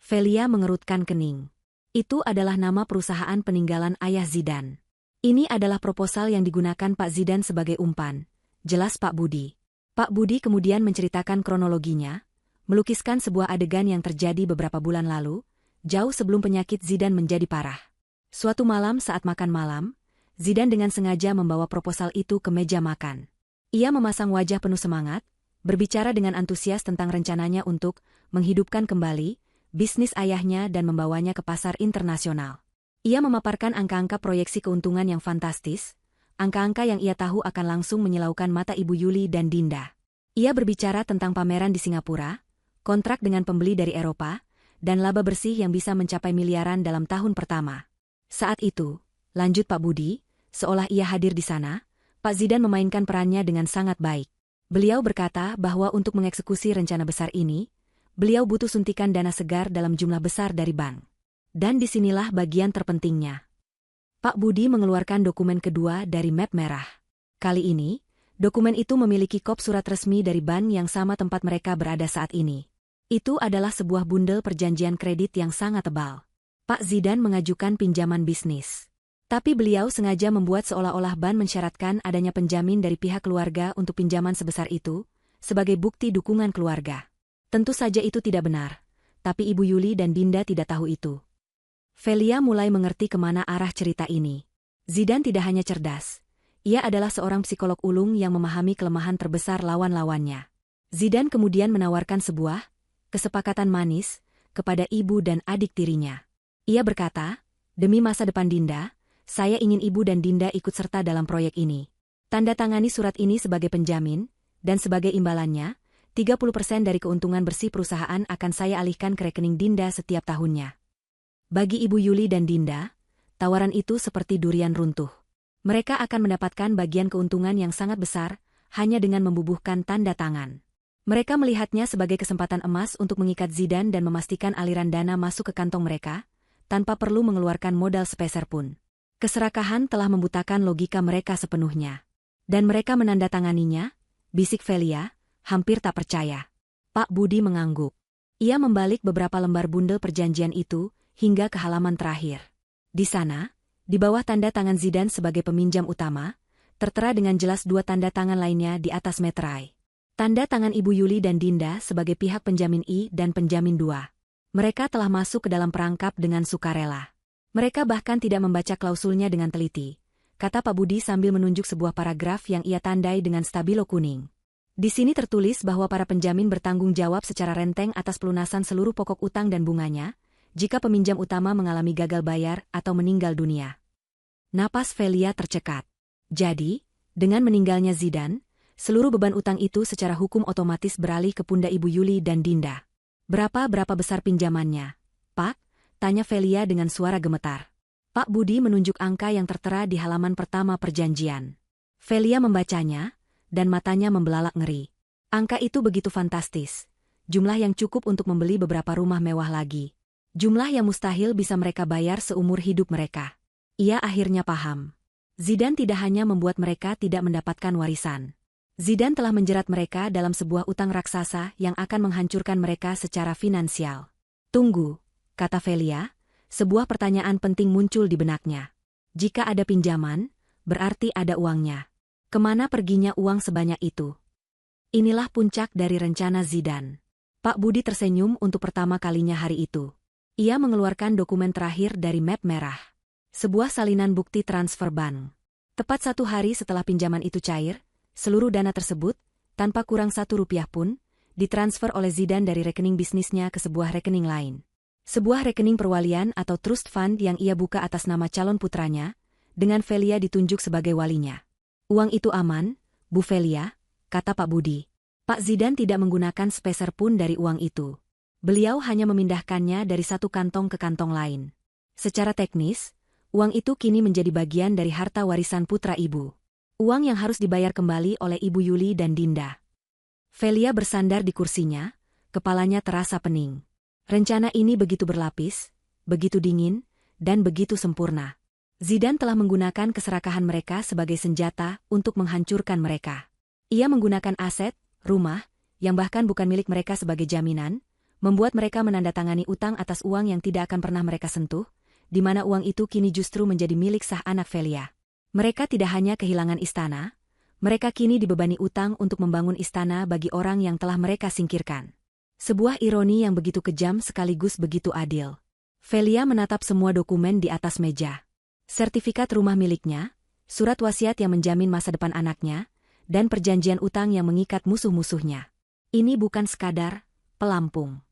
Velia mengerutkan kening. Itu adalah nama perusahaan peninggalan ayah Zidan. Ini adalah proposal yang digunakan Pak Zidan sebagai umpan, jelas Pak Budi. Pak Budi kemudian menceritakan kronologinya, melukiskan sebuah adegan yang terjadi beberapa bulan lalu, jauh sebelum penyakit Zidan menjadi parah. Suatu malam saat makan malam, Zidan dengan sengaja membawa proposal itu ke meja makan. Ia memasang wajah penuh semangat, berbicara dengan antusias tentang rencananya untuk menghidupkan kembali bisnis ayahnya dan membawanya ke pasar internasional. Ia memaparkan angka-angka proyeksi keuntungan yang fantastis, angka-angka yang ia tahu akan langsung menyilaukan mata Ibu Yuli dan Dinda. Ia berbicara tentang pameran di Singapura, kontrak dengan pembeli dari Eropa, dan laba bersih yang bisa mencapai miliaran dalam tahun pertama. Saat itu, lanjut Pak Budi, seolah ia hadir di sana, Pak Zidan memainkan perannya dengan sangat baik. Beliau berkata bahwa untuk mengeksekusi rencana besar ini, beliau butuh suntikan dana segar dalam jumlah besar dari bank. Dan disinilah bagian terpentingnya. Pak Budi mengeluarkan dokumen kedua dari map merah. Kali ini, dokumen itu memiliki kop surat resmi dari bank yang sama tempat mereka berada saat ini. Itu adalah sebuah bundel perjanjian kredit yang sangat tebal. Pak Zidan mengajukan pinjaman bisnis. Tapi beliau sengaja membuat seolah-olah bank mensyaratkan adanya penjamin dari pihak keluarga untuk pinjaman sebesar itu, sebagai bukti dukungan keluarga. Tentu saja itu tidak benar, tapi Ibu Yuli dan Dinda tidak tahu itu. Velia mulai mengerti kemana arah cerita ini. Zidan tidak hanya cerdas, ia adalah seorang psikolog ulung yang memahami kelemahan terbesar lawan-lawannya. Zidan kemudian menawarkan sebuah kesepakatan manis kepada ibu dan adik tirinya. Ia berkata, demi masa depan Dinda, saya ingin ibu dan Dinda ikut serta dalam proyek ini. Tanda tangani surat ini sebagai penjamin, dan sebagai imbalannya, 30% dari keuntungan bersih perusahaan akan saya alihkan ke rekening Dinda setiap tahunnya. Bagi Ibu Yuli dan Dinda, tawaran itu seperti durian runtuh. Mereka akan mendapatkan bagian keuntungan yang sangat besar, hanya dengan membubuhkan tanda tangan. Mereka melihatnya sebagai kesempatan emas untuk mengikat Zidan dan memastikan aliran dana masuk ke kantong mereka, tanpa perlu mengeluarkan modal sepeser pun. Keserakahan telah membutakan logika mereka sepenuhnya. Dan mereka menandatanganinya, bisik Velia, hampir tak percaya. Pak Budi mengangguk. Ia membalik beberapa lembar bundel perjanjian itu, hingga ke halaman terakhir. Di sana, di bawah tanda tangan Zidan sebagai peminjam utama, tertera dengan jelas dua tanda tangan lainnya di atas meterai. Tanda tangan Ibu Yuli dan Dinda sebagai pihak penjamin I dan penjamin 2. Mereka telah masuk ke dalam perangkap dengan sukarela. Mereka bahkan tidak membaca klausulnya dengan teliti, kata Pak Budi sambil menunjuk sebuah paragraf yang ia tandai dengan stabilo kuning. Di sini tertulis bahwa para penjamin bertanggung jawab secara renteng atas pelunasan seluruh pokok utang dan bunganya, jika peminjam utama mengalami gagal bayar atau meninggal dunia. Napas Velia tercekat. Jadi, dengan meninggalnya Zidan, seluruh beban utang itu secara hukum otomatis beralih ke pundak Ibu Yuli dan Dinda. Berapa besar pinjamannya, Pak? Tanya Velia dengan suara gemetar. Pak Budi menunjuk angka yang tertera di halaman pertama perjanjian. Velia membacanya, dan matanya membelalak ngeri. Angka itu begitu fantastis. Jumlah yang cukup untuk membeli beberapa rumah mewah lagi. Jumlah yang mustahil bisa mereka bayar seumur hidup mereka. Ia akhirnya paham. Zidan tidak hanya membuat mereka tidak mendapatkan warisan. Zidan telah menjerat mereka dalam sebuah utang raksasa yang akan menghancurkan mereka secara finansial. Tunggu, kata Velia, sebuah pertanyaan penting muncul di benaknya. Jika ada pinjaman, berarti ada uangnya. Kemana perginya uang sebanyak itu? Inilah puncak dari rencana Zidan. Pak Budi tersenyum untuk pertama kalinya hari itu. Ia mengeluarkan dokumen terakhir dari map merah. Sebuah salinan bukti transfer bank. Tepat 1 hari setelah pinjaman itu cair, seluruh dana tersebut, tanpa kurang 1 rupiah pun, ditransfer oleh Zidan dari rekening bisnisnya ke sebuah rekening lain. Sebuah rekening perwalian atau trust fund yang ia buka atas nama calon putranya, dengan Velia ditunjuk sebagai walinya. Uang itu aman, Bu Velia, kata Pak Budi. Pak Zidan tidak menggunakan sepeser pun dari uang itu. Beliau hanya memindahkannya dari satu kantong ke kantong lain. Secara teknis, Uang itu kini menjadi bagian dari harta warisan putra ibu. Uang yang harus dibayar kembali oleh Ibu Yuli dan Dinda. Velia bersandar di kursinya, kepalanya terasa pening. Rencana ini begitu berlapis, begitu dingin, dan begitu sempurna. Zidane telah menggunakan keserakahan mereka sebagai senjata untuk menghancurkan mereka. Ia menggunakan aset, rumah, yang bahkan bukan milik mereka sebagai jaminan, membuat mereka menandatangani utang atas uang yang tidak akan pernah mereka sentuh, di mana uang itu kini justru menjadi milik sah anak Velia. Mereka tidak hanya kehilangan istana, mereka kini dibebani utang untuk membangun istana bagi orang yang telah mereka singkirkan. Sebuah ironi yang begitu kejam sekaligus begitu adil. Velia menatap semua dokumen di atas meja. Sertifikat rumah miliknya, surat wasiat yang menjamin masa depan anaknya, dan perjanjian utang yang mengikat musuh-musuhnya. Ini bukan sekadar pelampung.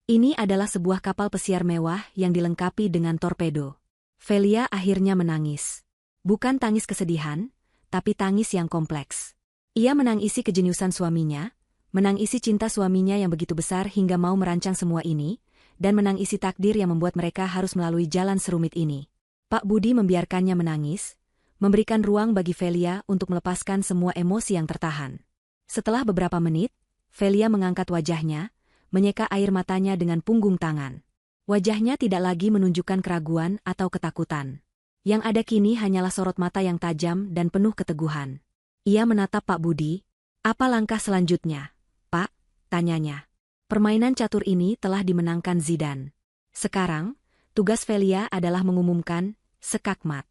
Ini adalah sebuah kapal pesiar mewah yang dilengkapi dengan torpedo. Velia akhirnya menangis. Bukan tangis kesedihan, tapi tangis yang kompleks. Ia menangisi kejeniusan suaminya, menangisi cinta suaminya yang begitu besar hingga mau merancang semua ini, dan menangisi takdir yang membuat mereka harus melalui jalan serumit ini. Pak Budi membiarkannya menangis, memberikan ruang bagi Velia untuk melepaskan semua emosi yang tertahan. Setelah beberapa menit, Velia mengangkat wajahnya, menyeka air matanya dengan punggung tangan. Wajahnya tidak lagi menunjukkan keraguan atau ketakutan. Yang ada kini hanyalah sorot mata yang tajam dan penuh keteguhan. Ia menatap Pak Budi. "Apa langkah selanjutnya, Pak?" tanyanya. Permainan catur ini telah dimenangkan Zidane. Sekarang, tugas Velia adalah mengumumkan sekakmat.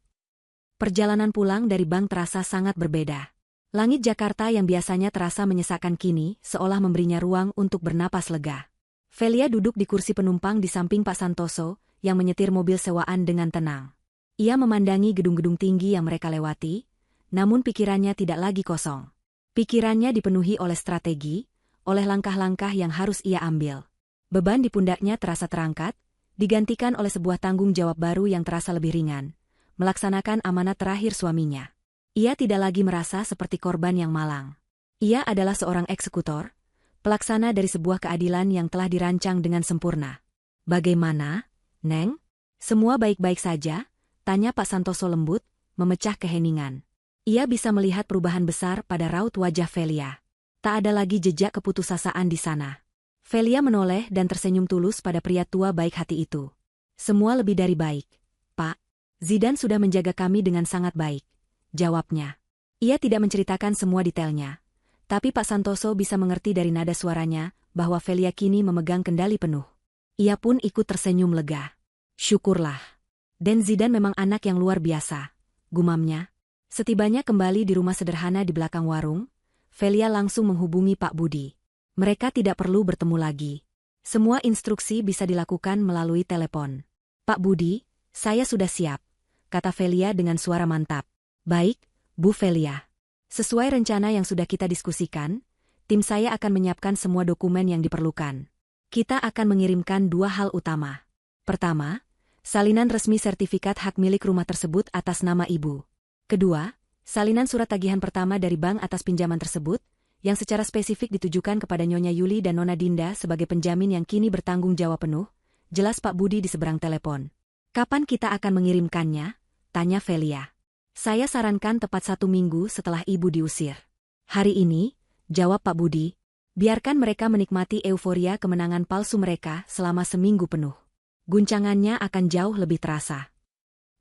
Perjalanan pulang dari bank terasa sangat berbeda. Langit Jakarta yang biasanya terasa menyesakkan kini seolah memberinya ruang untuk bernapas lega. Velia duduk di kursi penumpang di samping Pak Santoso yang menyetir mobil sewaan dengan tenang. Ia memandangi gedung-gedung tinggi yang mereka lewati, namun pikirannya tidak lagi kosong. Pikirannya dipenuhi oleh strategi, oleh langkah-langkah yang harus ia ambil. Beban di pundaknya terasa terangkat, digantikan oleh sebuah tanggung jawab baru yang terasa lebih ringan, melaksanakan amanat terakhir suaminya. Ia tidak lagi merasa seperti korban yang malang. Ia adalah seorang eksekutor, pelaksana dari sebuah keadilan yang telah dirancang dengan sempurna. "Bagaimana, Neng? Semua baik-baik saja?" tanya Pak Santoso lembut, memecah keheningan. Ia bisa melihat perubahan besar pada raut wajah Velia. Tak ada lagi jejak keputusasaan di sana. Velia menoleh dan tersenyum tulus pada pria tua baik hati itu. "Semua lebih dari baik, Pak. Zidane sudah menjaga kami dengan sangat baik," jawabnya. Ia tidak menceritakan semua detailnya, tapi Pak Santoso bisa mengerti dari nada suaranya bahwa Velia kini memegang kendali penuh. Ia pun ikut tersenyum lega. "Syukurlah. Dan Zidane memang anak yang luar biasa," gumamnya. Setibanya kembali di rumah sederhana di belakang warung, Velia langsung menghubungi Pak Budi. Mereka tidak perlu bertemu lagi. Semua instruksi bisa dilakukan melalui telepon. "Pak Budi, saya sudah siap," kata Velia dengan suara mantap. "Baik, Bu Velia. Sesuai rencana yang sudah kita diskusikan, tim saya akan menyiapkan semua dokumen yang diperlukan. Kita akan mengirimkan 2 hal utama. Pertama, salinan resmi sertifikat hak milik rumah tersebut atas nama Ibu. Kedua, salinan surat tagihan pertama dari bank atas pinjaman tersebut, yang secara spesifik ditujukan kepada Nyonya Yuli dan Nona Dinda sebagai penjamin yang kini bertanggung jawab penuh," jelas Pak Budi di seberang telepon. "Kapan kita akan mengirimkannya?" tanya Velia. "Saya sarankan tepat 1 minggu setelah Ibu diusir." "Hari ini," jawab Pak Budi. "Biarkan mereka menikmati euforia kemenangan palsu mereka selama seminggu penuh. Guncangannya akan jauh lebih terasa."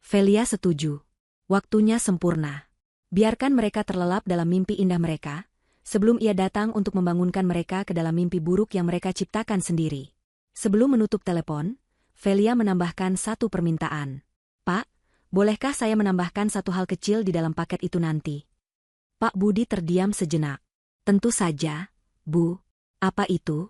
Velia setuju. Waktunya sempurna. Biarkan mereka terlelap dalam mimpi indah mereka, sebelum ia datang untuk membangunkan mereka ke dalam mimpi buruk yang mereka ciptakan sendiri. Sebelum menutup telepon, Velia menambahkan satu permintaan. "Pak, bolehkah saya menambahkan satu hal kecil di dalam paket itu nanti?" Pak Budi terdiam sejenak. "Tentu saja, Bu. Apa itu?"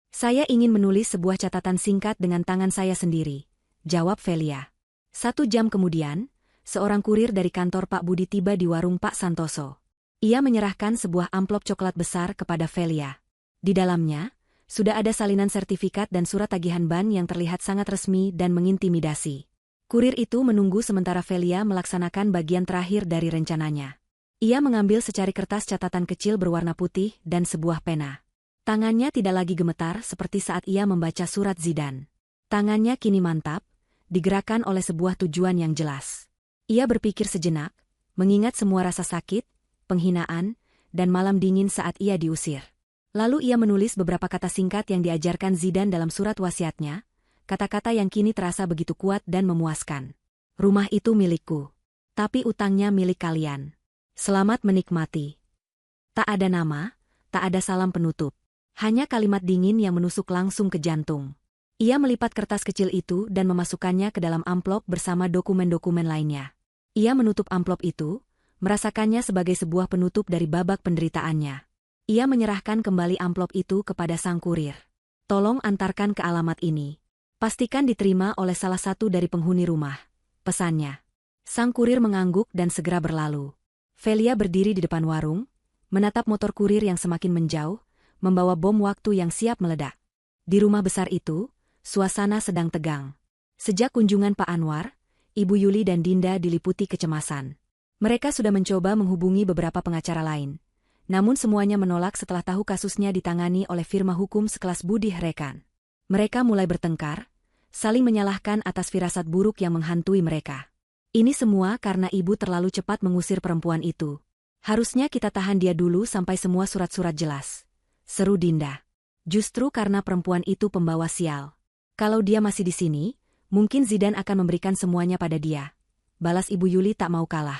"Saya ingin menulis sebuah catatan singkat dengan tangan saya sendiri," jawab Velia. 1 jam kemudian, seorang kurir dari kantor Pak Budi tiba di warung Pak Santoso. Ia menyerahkan sebuah amplop coklat besar kepada Velia. Di dalamnya, sudah ada salinan sertifikat dan surat tagihan ban yang terlihat sangat resmi dan mengintimidasi. Kurir itu menunggu sementara Velia melaksanakan bagian terakhir dari rencananya. Ia mengambil secari kertas catatan kecil berwarna putih dan sebuah pena. Tangannya tidak lagi gemetar seperti saat ia membaca surat Zidane. Tangannya kini mantap, digerakkan oleh sebuah tujuan yang jelas. Ia berpikir sejenak, mengingat semua rasa sakit, penghinaan, dan malam dingin saat ia diusir. Lalu ia menulis beberapa kata singkat yang diajarkan Zidane dalam surat wasiatnya, kata-kata yang kini terasa begitu kuat dan memuaskan. Rumah itu milikku. Tapi utangnya milik kalian. Selamat menikmati. Tak ada nama, tak ada salam penutup. Hanya kalimat dingin yang menusuk langsung ke jantung. Ia melipat kertas kecil itu dan memasukkannya ke dalam amplop bersama dokumen-dokumen lainnya. Ia menutup amplop itu, merasakannya sebagai sebuah penutup dari babak penderitaannya. Ia menyerahkan kembali amplop itu kepada sang kurir. Tolong antarkan ke alamat ini. Pastikan diterima oleh salah satu dari penghuni rumah. Pesannya. Sang kurir mengangguk dan segera berlalu. Velia berdiri di depan warung, menatap motor kurir yang semakin menjauh, membawa bom waktu yang siap meledak. Di rumah besar itu, suasana sedang tegang. Sejak kunjungan Pak Anwar, Ibu Yuli dan Dinda diliputi kecemasan. Mereka sudah mencoba menghubungi beberapa pengacara lain. Namun semuanya menolak setelah tahu kasusnya ditangani oleh firma hukum sekelas Budi Rekan. Mereka mulai bertengkar, saling menyalahkan atas firasat buruk yang menghantui mereka. Ini semua karena ibu terlalu cepat mengusir perempuan itu. Harusnya kita tahan dia dulu sampai semua surat-surat jelas. Seru Dinda. Justru karena perempuan itu pembawa sial. Kalau dia masih di sini, mungkin Zidane akan memberikan semuanya pada dia. Balas Ibu Yuli tak mau kalah.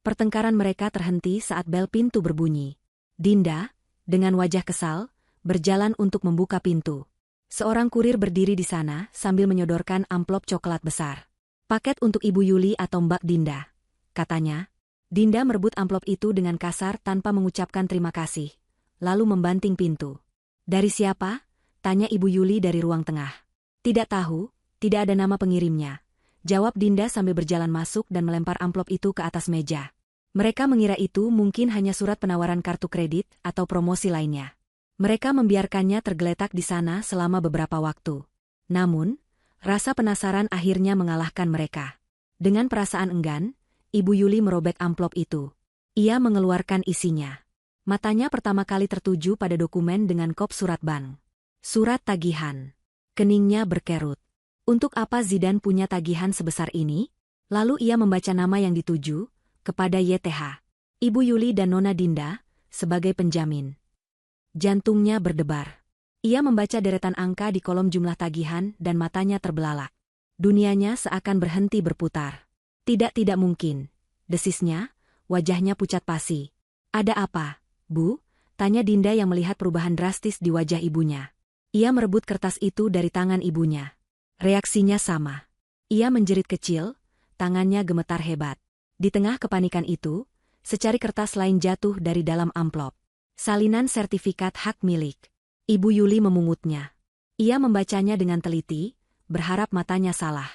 Pertengkaran mereka terhenti saat bel pintu berbunyi. Dinda, dengan wajah kesal, berjalan untuk membuka pintu. Seorang kurir berdiri di sana sambil menyodorkan amplop coklat besar. Paket untuk Ibu Yuli atau Mbak Dinda, katanya. Dinda merebut amplop itu dengan kasar tanpa mengucapkan terima kasih, lalu membanting pintu. Dari siapa? Tanya Ibu Yuli dari ruang tengah. Tidak tahu, tidak ada nama pengirimnya. Jawab Dinda sambil berjalan masuk dan melempar amplop itu ke atas meja. Mereka mengira itu mungkin hanya surat penawaran kartu kredit atau promosi lainnya. Mereka membiarkannya tergeletak di sana selama beberapa waktu. Namun, rasa penasaran akhirnya mengalahkan mereka. Dengan perasaan enggan, Ibu Yuli merobek amplop itu. Ia mengeluarkan isinya. Matanya pertama kali tertuju pada dokumen dengan kop surat bank. Surat tagihan. Keningnya berkerut. Untuk apa Zidane punya tagihan sebesar ini? Lalu ia membaca nama yang dituju, kepada YTH. Ibu Yuli dan Nona Dinda, sebagai penjamin. Jantungnya berdebar. Ia membaca deretan angka di kolom jumlah tagihan dan matanya terbelalak. Dunianya seakan berhenti berputar. Tidak mungkin. Desisnya, wajahnya pucat pasi. Ada apa, Bu? Tanya Dinda yang melihat perubahan drastis di wajah ibunya. Ia merebut kertas itu dari tangan ibunya. Reaksinya sama. Ia menjerit kecil, tangannya gemetar hebat. Di tengah kepanikan itu, secari kertas lain jatuh dari dalam amplop. Salinan sertifikat hak milik. Ibu Yuli memungutnya. Ia membacanya dengan teliti, berharap matanya salah.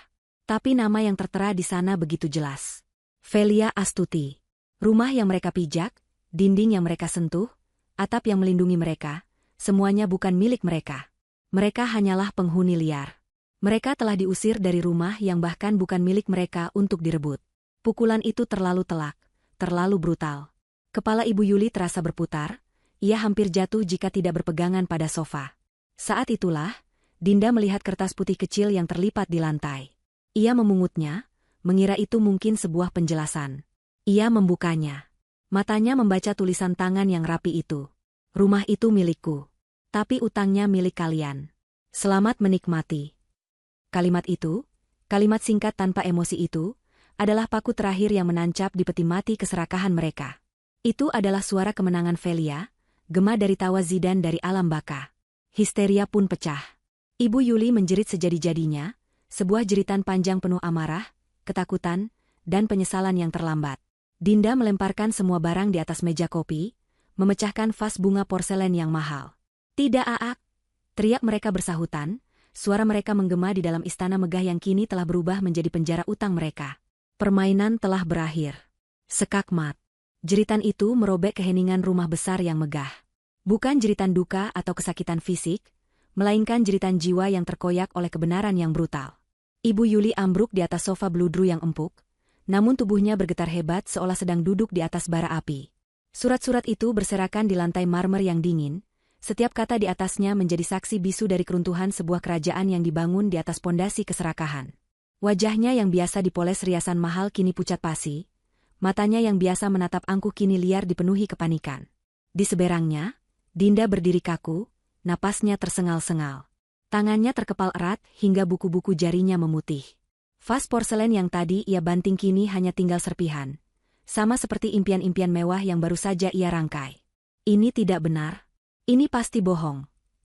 Tapi nama yang tertera di sana begitu jelas. Velia Astuti. Rumah yang mereka pijak, dinding yang mereka sentuh, atap yang melindungi mereka, semuanya bukan milik mereka. Mereka hanyalah penghuni liar. Mereka telah diusir dari rumah yang bahkan bukan milik mereka untuk direbut. Pukulan itu terlalu telak, terlalu brutal. Kepala Ibu Yuli terasa berputar, ia hampir jatuh jika tidak berpegangan pada sofa. Saat itulah, Dinda melihat kertas putih kecil yang terlipat di lantai. Ia memungutnya, mengira itu mungkin sebuah penjelasan. Ia membukanya. Matanya membaca tulisan tangan yang rapi itu. Rumah itu milikku. Tapi utangnya milik kalian. Selamat menikmati. Kalimat itu, kalimat singkat tanpa emosi itu, adalah paku terakhir yang menancap di peti mati keserakahan mereka. Itu adalah suara kemenangan Velia, gema dari tawa Zidane dari alam baka. Histeria pun pecah. Ibu Yuli menjerit sejadi-jadinya, sebuah jeritan panjang penuh amarah, ketakutan, dan penyesalan yang terlambat. Dinda melemparkan semua barang di atas meja kopi, memecahkan vas bunga porselen yang mahal. Tidak Aak! Teriak mereka bersahutan, suara mereka menggema di dalam istana megah yang kini telah berubah menjadi penjara utang mereka. Permainan telah berakhir. Sekakmat. Jeritan itu merobek keheningan rumah besar yang megah. Bukan jeritan duka atau kesakitan fisik, melainkan jeritan jiwa yang terkoyak oleh kebenaran yang brutal. Ibu Yuli ambruk di atas sofa beludru yang empuk, namun tubuhnya bergetar hebat seolah sedang duduk di atas bara api. Surat-surat itu berserakan di lantai marmer yang dingin, setiap kata di atasnya menjadi saksi bisu dari keruntuhan sebuah kerajaan yang dibangun di atas pondasi keserakahan. Wajahnya yang biasa dipoles riasan mahal kini pucat pasi, matanya yang biasa menatap angkuh kini liar dipenuhi kepanikan. Di seberangnya, Dinda berdiri kaku, napasnya tersengal-sengal. Tangannya terkepal erat hingga buku-buku jarinya memutih. Vas porselen yang tadi ia banting kini hanya tinggal serpihan. Sama seperti impian-impian mewah yang baru saja ia rangkai. Ini tidak benar. Ini pasti bohong.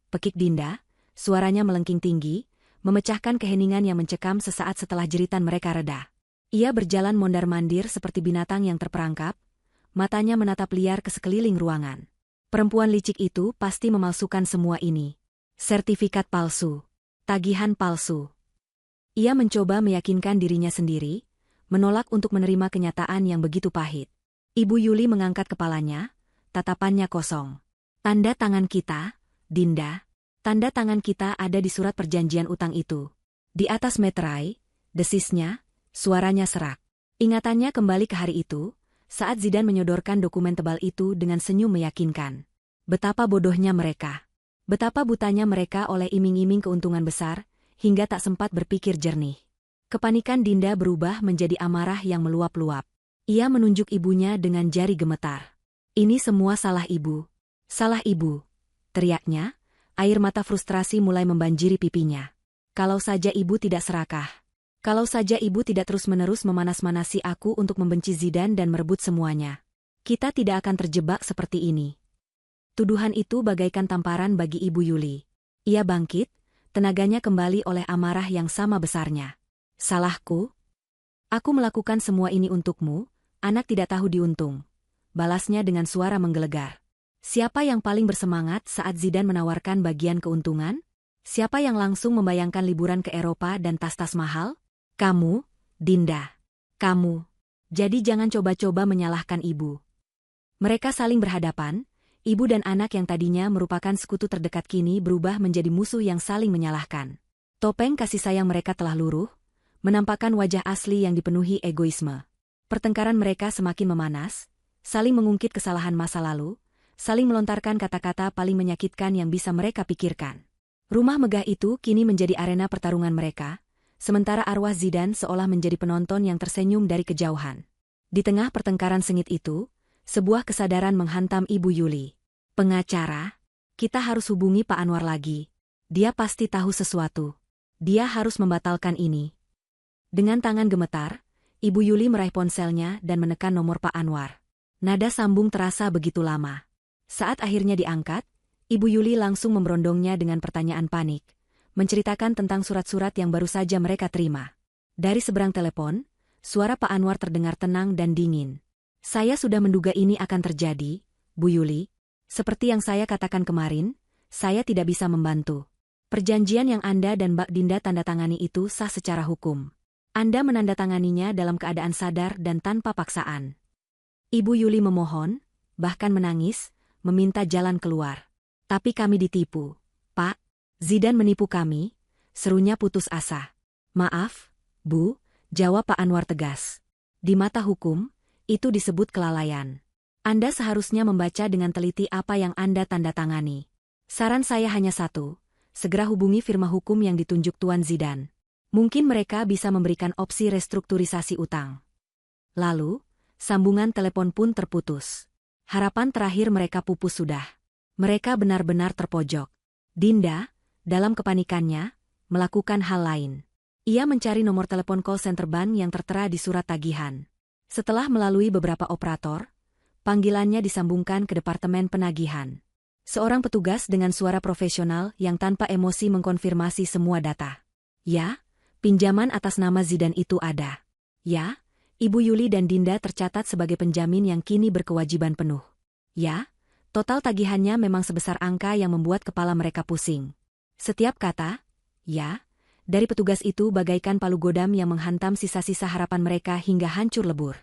Pekik Dinda, suaranya melengking tinggi, memecahkan keheningan yang mencekam sesaat setelah jeritan mereka reda. Ia berjalan mondar-mandir seperti binatang yang terperangkap, matanya menatap liar ke sekeliling ruangan. Perempuan licik itu pasti memalsukan semua ini. Sertifikat palsu. Tagihan palsu. Ia mencoba meyakinkan dirinya sendiri, menolak untuk menerima kenyataan yang begitu pahit. Ibu Yuli mengangkat kepalanya, tatapannya kosong. Tanda tangan kita, Dinda. Tanda tangan kita ada di surat perjanjian utang itu. Di atas meterai, desisnya, suaranya serak. Ingatannya kembali ke hari itu, saat Zidane menyodorkan dokumen tebal itu dengan senyum meyakinkan. Betapa bodohnya mereka. Betapa butanya mereka oleh iming-iming keuntungan besar, hingga tak sempat berpikir jernih. Kepanikan Dinda berubah menjadi amarah yang meluap-luap. Ia menunjuk ibunya dengan jari gemetar. Ini semua salah ibu. Salah ibu, teriaknya. Air mata frustrasi mulai membanjiri pipinya. Kalau saja ibu tidak serakah. Kalau saja ibu tidak terus-menerus memanas-manasi aku untuk membenci Zidane dan merebut semuanya. Kita tidak akan terjebak seperti ini. Tuduhan itu bagaikan tamparan bagi Ibu Yuli. Ia bangkit, tenaganya kembali oleh amarah yang sama besarnya. Salahku? Aku melakukan semua ini untukmu, anak tidak tahu diuntung. Balasnya dengan suara menggelegar. Siapa yang paling bersemangat saat Zidane menawarkan bagian keuntungan? Siapa yang langsung membayangkan liburan ke Eropa dan tas-tas mahal? Kamu, Dinda. Kamu. Jadi jangan coba-coba menyalahkan ibu. Mereka saling berhadapan, ibu dan anak yang tadinya merupakan sekutu terdekat kini berubah menjadi musuh yang saling menyalahkan. Topeng kasih sayang mereka telah luruh, menampakkan wajah asli yang dipenuhi egoisme. Pertengkaran mereka semakin memanas, saling mengungkit kesalahan masa lalu, saling melontarkan kata-kata paling menyakitkan yang bisa mereka pikirkan. Rumah megah itu kini menjadi arena pertarungan mereka, sementara arwah Zidane seolah menjadi penonton yang tersenyum dari kejauhan. Di tengah pertengkaran sengit itu, sebuah kesadaran menghantam Ibu Yuli. Pengacara? Kita harus hubungi Pak Anwar lagi. Dia pasti tahu sesuatu. Dia harus membatalkan ini. Dengan tangan gemetar, Ibu Yuli meraih ponselnya dan menekan nomor Pak Anwar. Nada sambung terasa begitu lama. Saat akhirnya diangkat, Ibu Yuli langsung memberondongnya dengan pertanyaan panik, menceritakan tentang surat-surat yang baru saja mereka terima. Dari seberang telepon, suara Pak Anwar terdengar tenang dan dingin. Saya sudah menduga ini akan terjadi, Bu Yuli. Seperti yang saya katakan kemarin, saya tidak bisa membantu. Perjanjian yang Anda dan Mbak Dinda tanda tangani itu sah secara hukum. Anda menandatanganinya dalam keadaan sadar dan tanpa paksaan. Ibu Yuli memohon, bahkan menangis, meminta jalan keluar. Tapi kami ditipu. Pak, Zidane menipu kami, serunya putus asa. Maaf, Bu, jawab Pak Anwar tegas. Di mata hukum, itu disebut kelalaian. Anda seharusnya membaca dengan teliti apa yang Anda tanda tangani. Saran saya hanya satu, segera hubungi firma hukum yang ditunjuk Tuan Zidane. Mungkin mereka bisa memberikan opsi restrukturisasi utang. Lalu, sambungan telepon pun terputus. Harapan terakhir mereka pupus sudah. Mereka benar-benar terpojok. Dinda, dalam kepanikannya, melakukan hal lain. Ia mencari nomor telepon call center bank yang tertera di surat tagihan. Setelah melalui beberapa operator, panggilannya disambungkan ke departemen penagihan. Seorang petugas dengan suara profesional yang tanpa emosi mengkonfirmasi semua data. Ya, pinjaman atas nama Zidane itu ada. Ya, Ibu Yuli dan Dinda tercatat sebagai penjamin yang kini berkewajiban penuh. Ya, total tagihannya memang sebesar angka yang membuat kepala mereka pusing. Setiap kata, ya, dari petugas itu bagaikan palu godam yang menghantam sisa-sisa harapan mereka hingga hancur lebur.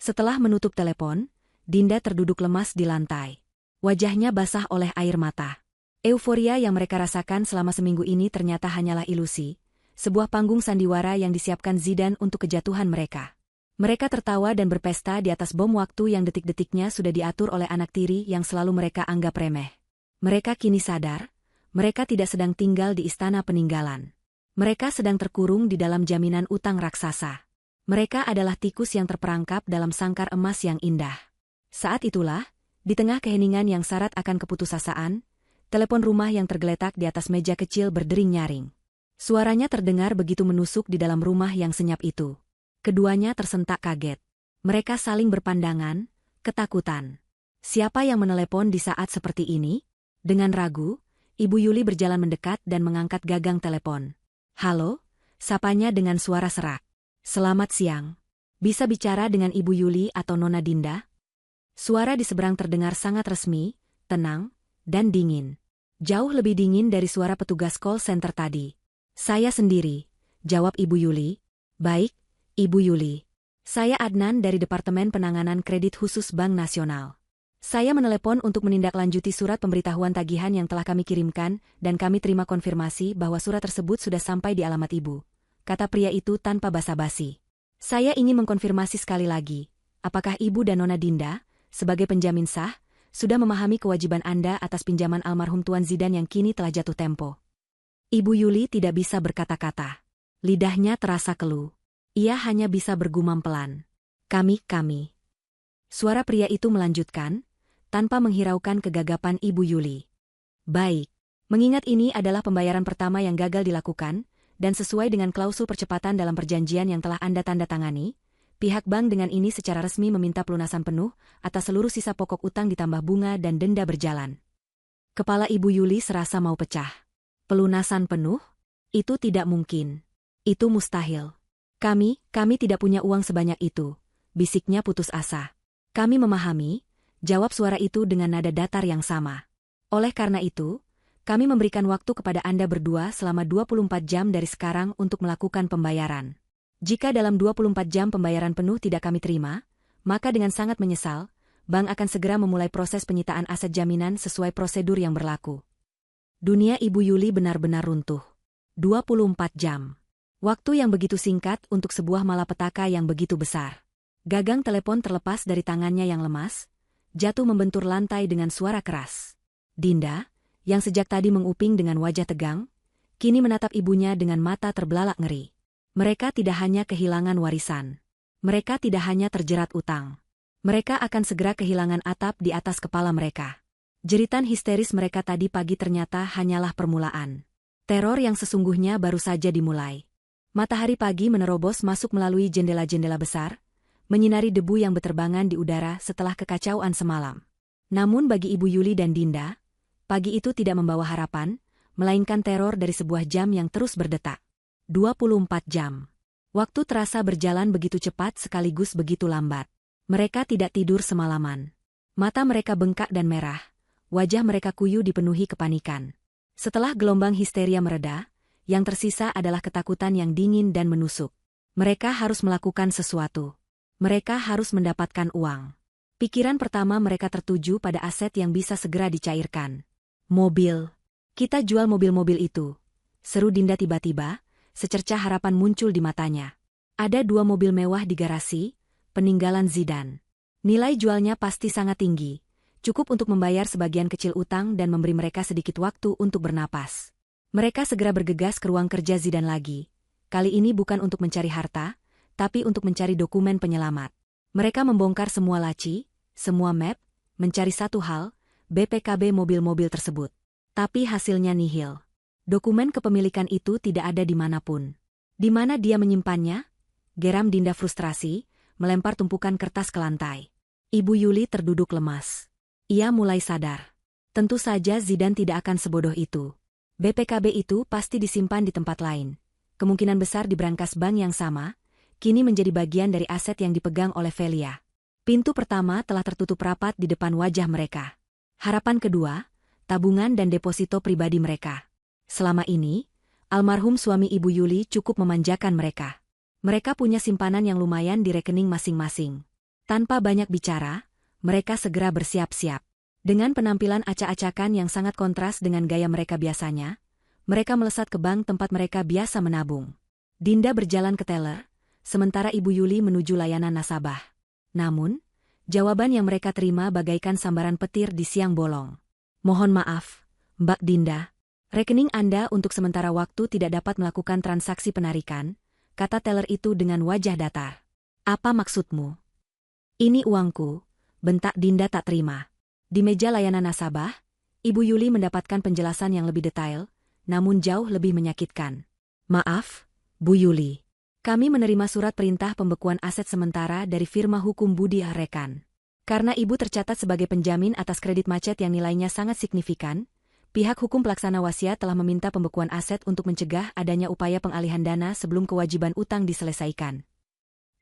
Setelah menutup telepon, Dinda terduduk lemas di lantai. Wajahnya basah oleh air mata. Euforia yang mereka rasakan selama seminggu ini ternyata hanyalah ilusi, sebuah panggung sandiwara yang disiapkan Zidane untuk kejatuhan mereka. Mereka tertawa dan berpesta di atas bom waktu yang detik-detiknya sudah diatur oleh anak tiri yang selalu mereka anggap remeh. Mereka kini sadar, mereka tidak sedang tinggal di istana peninggalan. Mereka sedang terkurung di dalam jaminan utang raksasa. Mereka adalah tikus yang terperangkap dalam sangkar emas yang indah. Saat itulah, di tengah keheningan yang syarat akan keputusasaan, telepon rumah yang tergeletak di atas meja kecil berdering nyaring. Suaranya terdengar begitu menusuk di dalam rumah yang senyap itu. Keduanya tersentak kaget. Mereka saling berpandangan, ketakutan. Siapa yang menelepon di saat seperti ini? Dengan ragu, Ibu Yuli berjalan mendekat dan mengangkat gagang telepon. "Halo?" sapanya dengan suara serak. "Selamat siang. Bisa bicara dengan Ibu Yuli atau Nona Dinda?" Suara di seberang terdengar sangat resmi, tenang, dan dingin. Jauh lebih dingin dari suara petugas call center tadi. "Saya sendiri," jawab Ibu Yuli. "Baik, Ibu Yuli. Saya Adnan dari Departemen Penanganan Kredit Khusus Bank Nasional. Saya menelepon untuk menindaklanjuti surat pemberitahuan tagihan yang telah kami kirimkan dan kami terima konfirmasi bahwa surat tersebut sudah sampai di alamat Ibu," kata pria itu tanpa basa-basi. "Saya ingin mengkonfirmasi sekali lagi, apakah Ibu dan Nona Dinda, sebagai penjamin sah, sudah memahami kewajiban Anda atas pinjaman almarhum Tuan Zidan yang kini telah jatuh tempo?" Ibu Yuli tidak bisa berkata-kata. Lidahnya terasa keluh. Ia hanya bisa bergumam pelan. Kami. Suara pria itu melanjutkan, tanpa menghiraukan kegagapan Ibu Yuli. "Baik. Mengingat ini adalah pembayaran pertama yang gagal dilakukan, dan sesuai dengan klausul percepatan dalam perjanjian yang telah Anda tanda tangani, pihak bank dengan ini secara resmi meminta pelunasan penuh atas seluruh sisa pokok utang ditambah bunga dan denda berjalan." Kepala Ibu Yuli serasa mau pecah. "Pelunasan penuh? Itu tidak mungkin. Itu mustahil. Kami tidak punya uang sebanyak itu," bisiknya putus asa. "Kami memahami," jawab suara itu dengan nada datar yang sama. "Oleh karena itu, kami memberikan waktu kepada Anda berdua selama 24 jam dari sekarang untuk melakukan pembayaran. Jika dalam 24 jam pembayaran penuh tidak kami terima, maka dengan sangat menyesal, bank akan segera memulai proses penyitaan aset jaminan sesuai prosedur yang berlaku." Dunia Ibu Yuli benar-benar runtuh. 24 jam. Waktu yang begitu singkat untuk sebuah malapetaka yang begitu besar. Gagang telepon terlepas dari tangannya yang lemas, jatuh membentur lantai dengan suara keras. Dinda, yang sejak tadi menguping dengan wajah tegang, kini menatap ibunya dengan mata terbelalak ngeri. Mereka tidak hanya kehilangan warisan. Mereka tidak hanya terjerat utang. Mereka akan segera kehilangan atap di atas kepala mereka. Jeritan histeris mereka tadi pagi ternyata hanyalah permulaan. Teror yang sesungguhnya baru saja dimulai. Matahari pagi menerobos masuk melalui jendela-jendela besar, menyinari debu yang beterbangan di udara setelah kekacauan semalam. Namun bagi Ibu Yuli dan Dinda, pagi itu tidak membawa harapan, melainkan teror dari sebuah jam yang terus berdetak. 24 jam. Waktu terasa berjalan begitu cepat sekaligus begitu lambat. Mereka tidak tidur semalaman. Mata mereka bengkak dan merah, wajah mereka kuyu dipenuhi kepanikan. Setelah gelombang histeria mereda, yang tersisa adalah ketakutan yang dingin dan menusuk. Mereka harus melakukan sesuatu. Mereka harus mendapatkan uang. Pikiran pertama mereka tertuju pada aset yang bisa segera dicairkan. "Mobil. Kita jual mobil-mobil itu," seru Dinda tiba-tiba, secercah harapan muncul di matanya. Ada 2 mobil mewah di garasi, peninggalan Zidan. Nilai jualnya pasti sangat tinggi, cukup untuk membayar sebagian kecil utang dan memberi mereka sedikit waktu untuk bernapas. Mereka segera bergegas ke ruang kerja Zidan lagi. Kali ini bukan untuk mencari harta, tapi untuk mencari dokumen penyelamat. Mereka membongkar semua laci, semua map, mencari satu hal, BPKB mobil-mobil tersebut. Tapi hasilnya nihil. Dokumen kepemilikan itu tidak ada di manapun. Di mana dia menyimpannya? Geram Dinda frustrasi, melempar tumpukan kertas ke lantai. Ibu Yuli terduduk lemas. Ia mulai sadar. Tentu saja Zidan tidak akan sebodoh itu. BPKB itu pasti disimpan di tempat lain. Kemungkinan besar di brankas bank yang sama, kini menjadi bagian dari aset yang dipegang oleh Velia. Pintu pertama telah tertutup rapat di depan wajah mereka. Harapan kedua, tabungan dan deposito pribadi mereka. Selama ini, almarhum suami Ibu Yuli cukup memanjakan mereka. Mereka punya simpanan yang lumayan di rekening masing-masing. Tanpa banyak bicara, mereka segera bersiap-siap. Dengan penampilan acak-acakan yang sangat kontras dengan gaya mereka biasanya, mereka melesat ke bank tempat mereka biasa menabung. Dinda berjalan ke teller, sementara Ibu Yuli menuju layanan nasabah. Namun, jawaban yang mereka terima bagaikan sambaran petir di siang bolong. "Mohon maaf, Mbak Dinda. Rekening Anda untuk sementara waktu tidak dapat melakukan transaksi penarikan, kata teller itu dengan wajah datar. Apa maksudmu? Ini uangku, bentak Dinda tak terima. Di meja layanan nasabah, Ibu Yuli mendapatkan penjelasan yang lebih detail, namun jauh lebih menyakitkan. Maaf, Bu Yuli. Kami menerima surat perintah pembekuan aset sementara dari firma hukum Budi Rekan. Karena Ibu tercatat sebagai penjamin atas kredit macet yang nilainya sangat signifikan, pihak hukum pelaksana wasiat telah meminta pembekuan aset untuk mencegah adanya upaya pengalihan dana sebelum kewajiban utang diselesaikan.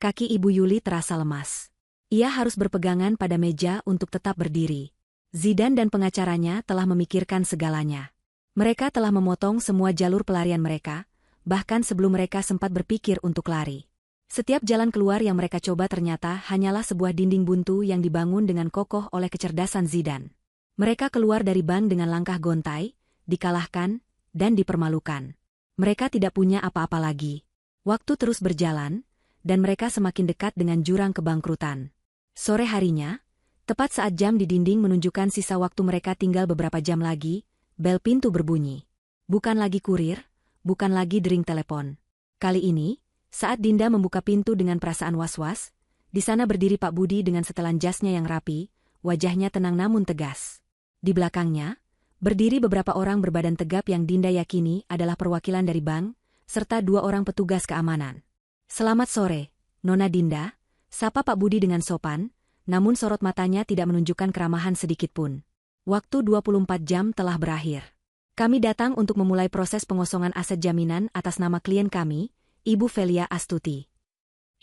Kaki Ibu Yuli terasa lemas. Ia harus berpegangan pada meja untuk tetap berdiri. Zidan dan pengacaranya telah memikirkan segalanya. Mereka telah memotong semua jalur pelarian mereka, bahkan sebelum mereka sempat berpikir untuk lari. Setiap jalan keluar yang mereka coba ternyata hanyalah sebuah dinding buntu yang dibangun dengan kokoh oleh kecerdasan Zidan. Mereka keluar dari bank dengan langkah gontai, dikalahkan, dan dipermalukan. Mereka tidak punya apa-apa lagi. Waktu terus berjalan, dan mereka semakin dekat dengan jurang kebangkrutan. Sore harinya, tepat saat jam di dinding menunjukkan sisa waktu mereka tinggal beberapa jam lagi, bel pintu berbunyi. Bukan lagi kurir, bukan lagi dering telepon. Kali ini, saat Dinda membuka pintu dengan perasaan was-was, di sana berdiri Pak Budi dengan setelan jasnya yang rapi, wajahnya tenang namun tegas. Di belakangnya, berdiri beberapa orang berbadan tegap yang Dinda yakini adalah perwakilan dari bank, serta 2 orang petugas keamanan. Selamat sore, Nona Dinda, sapa Pak Budi dengan sopan, namun sorot matanya tidak menunjukkan keramahan sedikitpun. Waktu 24 jam telah berakhir. Kami datang untuk memulai proses pengosongan aset jaminan atas nama klien kami, Ibu Velia Astuti.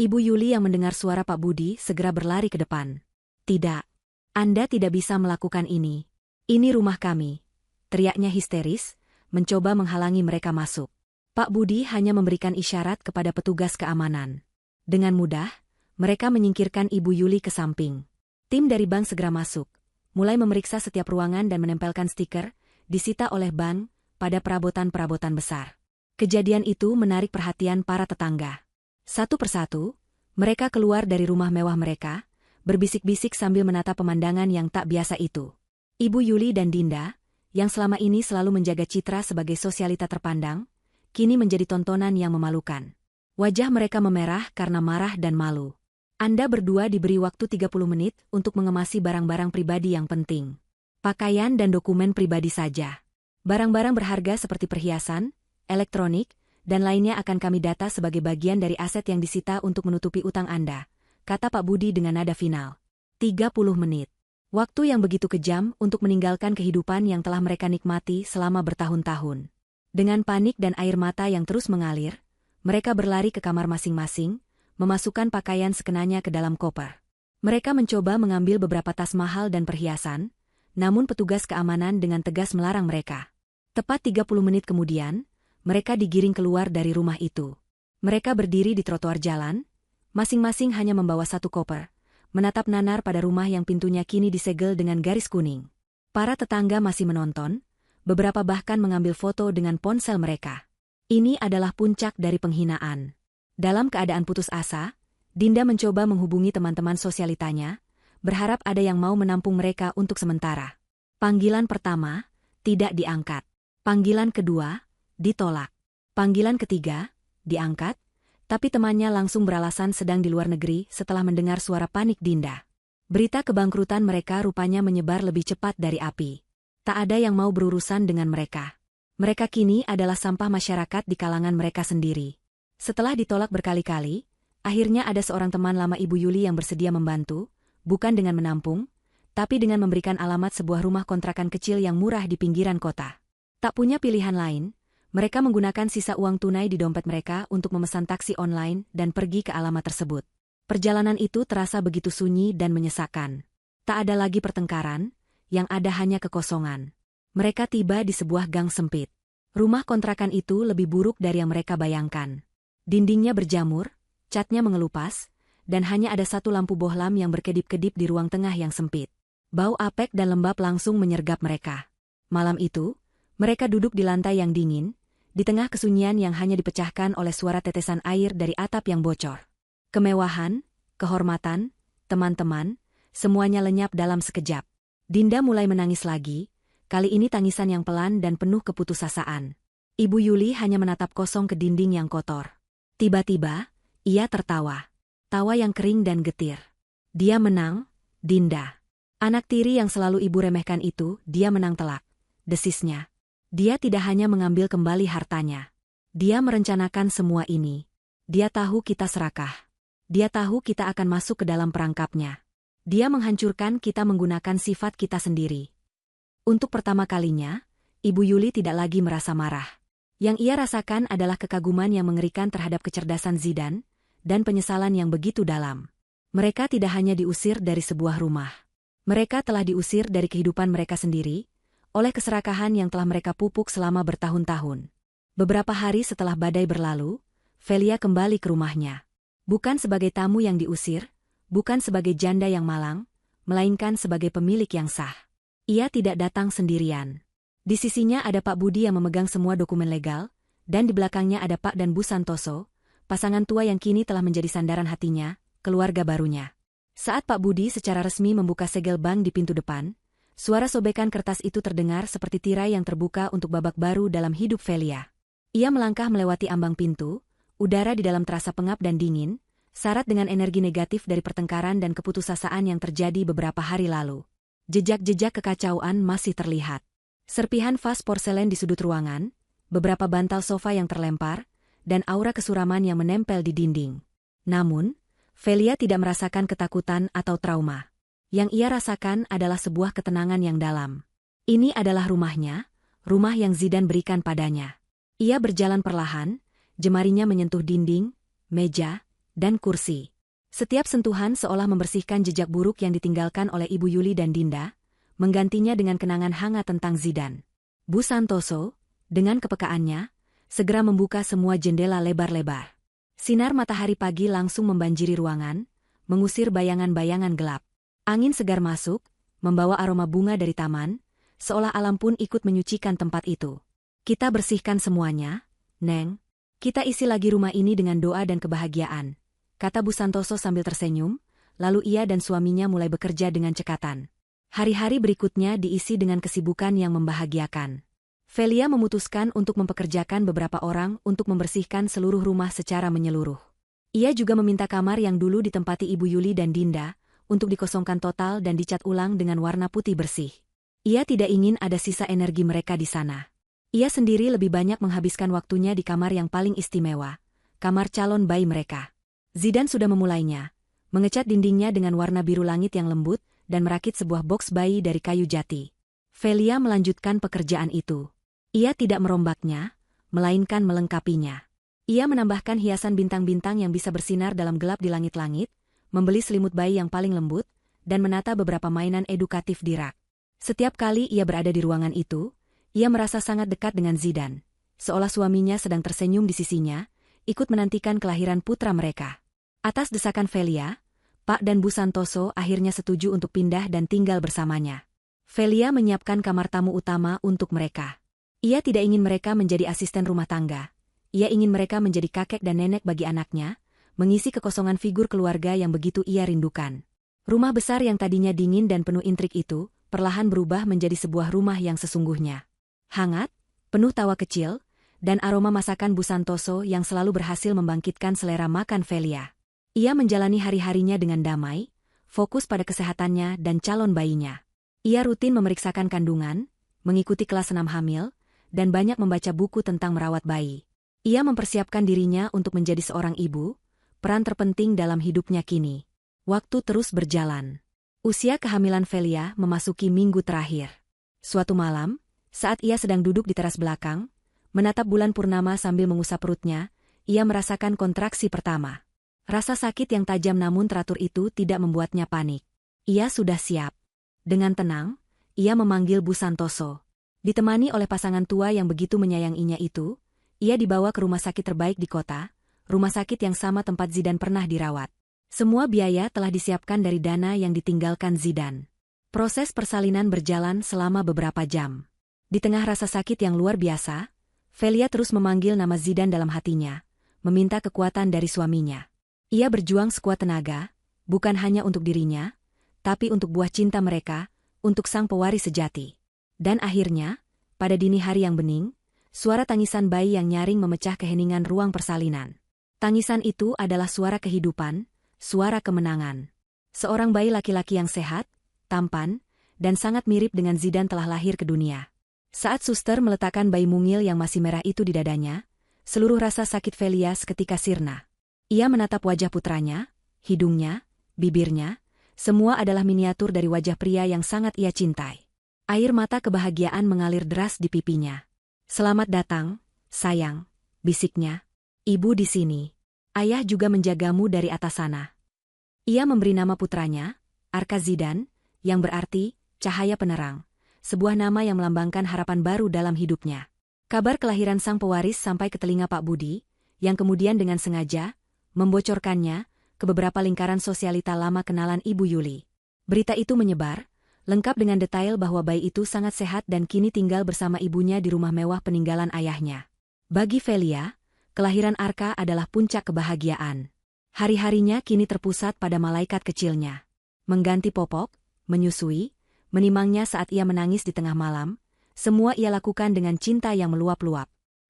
Ibu Yuli yang mendengar suara Pak Budi segera berlari ke depan. Tidak, Anda tidak bisa melakukan ini. Ini rumah kami, teriaknya histeris, mencoba menghalangi mereka masuk. Pak Budi hanya memberikan isyarat kepada petugas keamanan. Dengan mudah, mereka menyingkirkan Ibu Yuli ke samping. Tim dari bank segera masuk, mulai memeriksa setiap ruangan dan menempelkan stiker, disita oleh bank, pada perabotan-perabotan besar. Kejadian itu menarik perhatian para tetangga. Satu persatu, mereka keluar dari rumah mewah mereka, berbisik-bisik sambil menatap pemandangan yang tak biasa itu. Ibu Yuli dan Dinda, yang selama ini selalu menjaga citra sebagai sosialita terpandang, kini menjadi tontonan yang memalukan. Wajah mereka memerah karena marah dan malu. Anda berdua diberi waktu 30 menit untuk mengemasi barang-barang pribadi yang penting. Pakaian dan dokumen pribadi saja. Barang-barang berharga seperti perhiasan, elektronik, dan lainnya akan kami data sebagai bagian dari aset yang disita untuk menutupi utang Anda, kata Pak Budi dengan nada final. 30 menit. Waktu yang begitu kejam untuk meninggalkan kehidupan yang telah mereka nikmati selama bertahun-tahun. Dengan panik dan air mata yang terus mengalir, mereka berlari ke kamar masing-masing, memasukkan pakaian sekenanya ke dalam koper. Mereka mencoba mengambil beberapa tas mahal dan perhiasan, namun petugas keamanan dengan tegas melarang mereka. Tepat 30 menit kemudian, mereka digiring keluar dari rumah itu. Mereka berdiri di trotoar jalan, masing-masing hanya membawa satu koper, menatap nanar pada rumah yang pintunya kini disegel dengan garis kuning. Para tetangga masih menonton, beberapa bahkan mengambil foto dengan ponsel mereka. Ini adalah puncak dari penghinaan. Dalam keadaan putus asa, Dinda mencoba menghubungi teman-teman sosialitanya, berharap ada yang mau menampung mereka untuk sementara. Panggilan pertama, tidak diangkat. Panggilan kedua, ditolak. Panggilan ketiga, diangkat, tapi temannya langsung beralasan sedang di luar negeri setelah mendengar suara panik Dinda. Berita kebangkrutan mereka rupanya menyebar lebih cepat dari api. Tak ada yang mau berurusan dengan mereka. Mereka kini adalah sampah masyarakat di kalangan mereka sendiri. Setelah ditolak berkali-kali, akhirnya ada seorang teman lama Ibu Yuli yang bersedia membantu, bukan dengan menampung, tapi dengan memberikan alamat sebuah rumah kontrakan kecil yang murah di pinggiran kota. Tak punya pilihan lain, mereka menggunakan sisa uang tunai di dompet mereka untuk memesan taksi online dan pergi ke alamat tersebut. Perjalanan itu terasa begitu sunyi dan menyesakkan. Tak ada lagi pertengkaran, yang ada hanya kekosongan. Mereka tiba di sebuah gang sempit. Rumah kontrakan itu lebih buruk dari yang mereka bayangkan. Dindingnya berjamur, catnya mengelupas, dan hanya ada satu lampu bohlam yang berkedip-kedip di ruang tengah yang sempit. Bau apek dan lembab langsung menyergap mereka. Malam itu, mereka duduk di lantai yang dingin, di tengah kesunyian yang hanya dipecahkan oleh suara tetesan air dari atap yang bocor. Kemewahan, kehormatan, teman-teman, semuanya lenyap dalam sekejap. Dinda mulai menangis lagi, Kali ini tangisan yang pelan dan penuh keputusasaan. Ibu Yuli hanya menatap kosong ke dinding yang kotor. Tiba-tiba, ia tertawa. Tawa yang kering dan getir. Dia menang, Dinda. Anak tiri yang selalu ibu remehkan itu, dia menang telak. Desisnya. Dia tidak hanya mengambil kembali hartanya. Dia merencanakan semua ini. Dia tahu kita serakah. Dia tahu kita akan masuk ke dalam perangkapnya. Dia menghancurkan kita menggunakan sifat kita sendiri. Untuk pertama kalinya, Ibu Yuli tidak lagi merasa marah. Yang ia rasakan adalah kekaguman yang mengerikan terhadap kecerdasan Zidane, dan penyesalan yang begitu dalam. Mereka tidak hanya diusir dari sebuah rumah. Mereka telah diusir dari kehidupan mereka sendiri, oleh keserakahan yang telah mereka pupuk selama bertahun-tahun. Beberapa hari setelah badai berlalu, Velia kembali ke rumahnya. Bukan sebagai tamu yang diusir, bukan sebagai janda yang malang, melainkan sebagai pemilik yang sah. Ia tidak datang sendirian. Di sisinya ada Pak Budi yang memegang semua dokumen legal, dan di belakangnya ada Pak dan Bu Santoso, pasangan tua yang kini telah menjadi sandaran hatinya, keluarga barunya. Saat Pak Budi secara resmi membuka segel bank di pintu depan, suara sobekan kertas itu terdengar seperti tirai yang terbuka untuk babak baru dalam hidup Velia. Ia melangkah melewati ambang pintu, udara di dalam terasa pengap dan dingin, syarat dengan energi negatif dari pertengkaran dan keputusasaan yang terjadi beberapa hari lalu. Jejak-jejak kekacauan masih terlihat. Serpihan vas porselen di sudut ruangan, beberapa bantal sofa yang terlempar, dan aura kesuraman yang menempel di dinding. Namun, Velia tidak merasakan ketakutan atau trauma. Yang ia rasakan adalah sebuah ketenangan yang dalam. Ini adalah rumahnya, rumah yang Zidane berikan padanya. Ia berjalan perlahan, jemarinya menyentuh dinding, meja, dan kursi. Setiap sentuhan seolah membersihkan jejak buruk yang ditinggalkan oleh Ibu Yuli dan Dinda, menggantinya dengan kenangan hangat tentang Zidane. Bu Santoso, dengan kepekaannya, segera membuka semua jendela lebar-lebar. Sinar matahari pagi langsung membanjiri ruangan, mengusir bayangan-bayangan gelap. Angin segar masuk, membawa aroma bunga dari taman, seolah alam pun ikut menyucikan tempat itu. Kita bersihkan semuanya, Neng. Kita isi lagi rumah ini dengan doa dan kebahagiaan, kata Bu Santoso sambil tersenyum, lalu ia dan suaminya mulai bekerja dengan cekatan. Hari-hari berikutnya diisi dengan kesibukan yang membahagiakan. Velia memutuskan untuk mempekerjakan beberapa orang untuk membersihkan seluruh rumah secara menyeluruh. Ia juga meminta kamar yang dulu ditempati Ibu Yuli dan Dinda, untuk dikosongkan total dan dicat ulang dengan warna putih bersih. Ia tidak ingin ada sisa energi mereka di sana. Ia sendiri lebih banyak menghabiskan waktunya di kamar yang paling istimewa, kamar calon bayi mereka. Zidane sudah memulainya, mengecat dindingnya dengan warna biru langit yang lembut, dan merakit sebuah boks bayi dari kayu jati. Velia melanjutkan pekerjaan itu. Ia tidak merombaknya, melainkan melengkapinya. Ia menambahkan hiasan bintang-bintang yang bisa bersinar dalam gelap di langit-langit, membeli selimut bayi yang paling lembut, dan menata beberapa mainan edukatif di rak. Setiap kali ia berada di ruangan itu, ia merasa sangat dekat dengan Zidane, seolah suaminya sedang tersenyum di sisinya, ikut menantikan kelahiran putra mereka. Atas desakan Velia, Pak dan Bu Santoso akhirnya setuju untuk pindah dan tinggal bersamanya. Velia menyiapkan kamar tamu utama untuk mereka. Ia tidak ingin mereka menjadi asisten rumah tangga. Ia ingin mereka menjadi kakek dan nenek bagi anaknya, mengisi kekosongan figur keluarga yang begitu ia rindukan. Rumah besar yang tadinya dingin dan penuh intrik itu, perlahan berubah menjadi sebuah rumah yang sesungguhnya. Hangat, penuh tawa kecil, dan aroma masakan Bu Santoso yang selalu berhasil membangkitkan selera makan Velia. Ia menjalani hari-harinya dengan damai, fokus pada kesehatannya dan calon bayinya. Ia rutin memeriksakan kandungan, mengikuti kelas senam hamil, dan banyak membaca buku tentang merawat bayi. Ia mempersiapkan dirinya untuk menjadi seorang ibu, peran terpenting dalam hidupnya kini. Waktu terus berjalan. Usia kehamilan Velia memasuki minggu terakhir. Suatu malam, saat ia sedang duduk di teras belakang, menatap bulan purnama sambil mengusap perutnya, ia merasakan kontraksi pertama. Rasa sakit yang tajam namun teratur itu tidak membuatnya panik. Ia sudah siap. Dengan tenang, ia memanggil Bu Santoso. Ditemani oleh pasangan tua yang begitu menyayanginya itu, ia dibawa ke rumah sakit terbaik di kota, rumah sakit yang sama tempat Zidane pernah dirawat. Semua biaya telah disiapkan dari dana yang ditinggalkan Zidane. Proses persalinan berjalan selama beberapa jam. Di tengah rasa sakit yang luar biasa, Velia terus memanggil nama Zidane dalam hatinya, meminta kekuatan dari suaminya. Ia berjuang sekuat tenaga, bukan hanya untuk dirinya, tapi untuk buah cinta mereka, untuk sang pewaris sejati. Dan akhirnya, pada dini hari yang bening, suara tangisan bayi yang nyaring memecah keheningan ruang persalinan. Tangisan itu adalah suara kehidupan, suara kemenangan. Seorang bayi laki-laki yang sehat, tampan, dan sangat mirip dengan Zidane telah lahir ke dunia. Saat suster meletakkan bayi mungil yang masih merah itu di dadanya, seluruh rasa sakit Velia seketika sirna. Ia menatap wajah putranya, hidungnya, bibirnya, semua adalah miniatur dari wajah pria yang sangat ia cintai. Air mata kebahagiaan mengalir deras di pipinya. "Selamat datang, sayang," bisiknya. "Ibu di sini. Ayah juga menjagamu dari atas sana." Ia memberi nama putranya, Arka Zidane, yang berarti cahaya penerang, sebuah nama yang melambangkan harapan baru dalam hidupnya. Kabar kelahiran sang pewaris sampai ke telinga Pak Budi, yang kemudian dengan sengaja membocorkannya ke beberapa lingkaran sosialita lama kenalan Ibu Yuli. Berita itu menyebar, lengkap dengan detail bahwa bayi itu sangat sehat dan kini tinggal bersama ibunya di rumah mewah peninggalan ayahnya. Bagi Velia, kelahiran Arka adalah puncak kebahagiaan. Hari-harinya kini terpusat pada malaikat kecilnya. Mengganti popok, menyusui, menimangnya saat ia menangis di tengah malam, semua ia lakukan dengan cinta yang meluap-luap.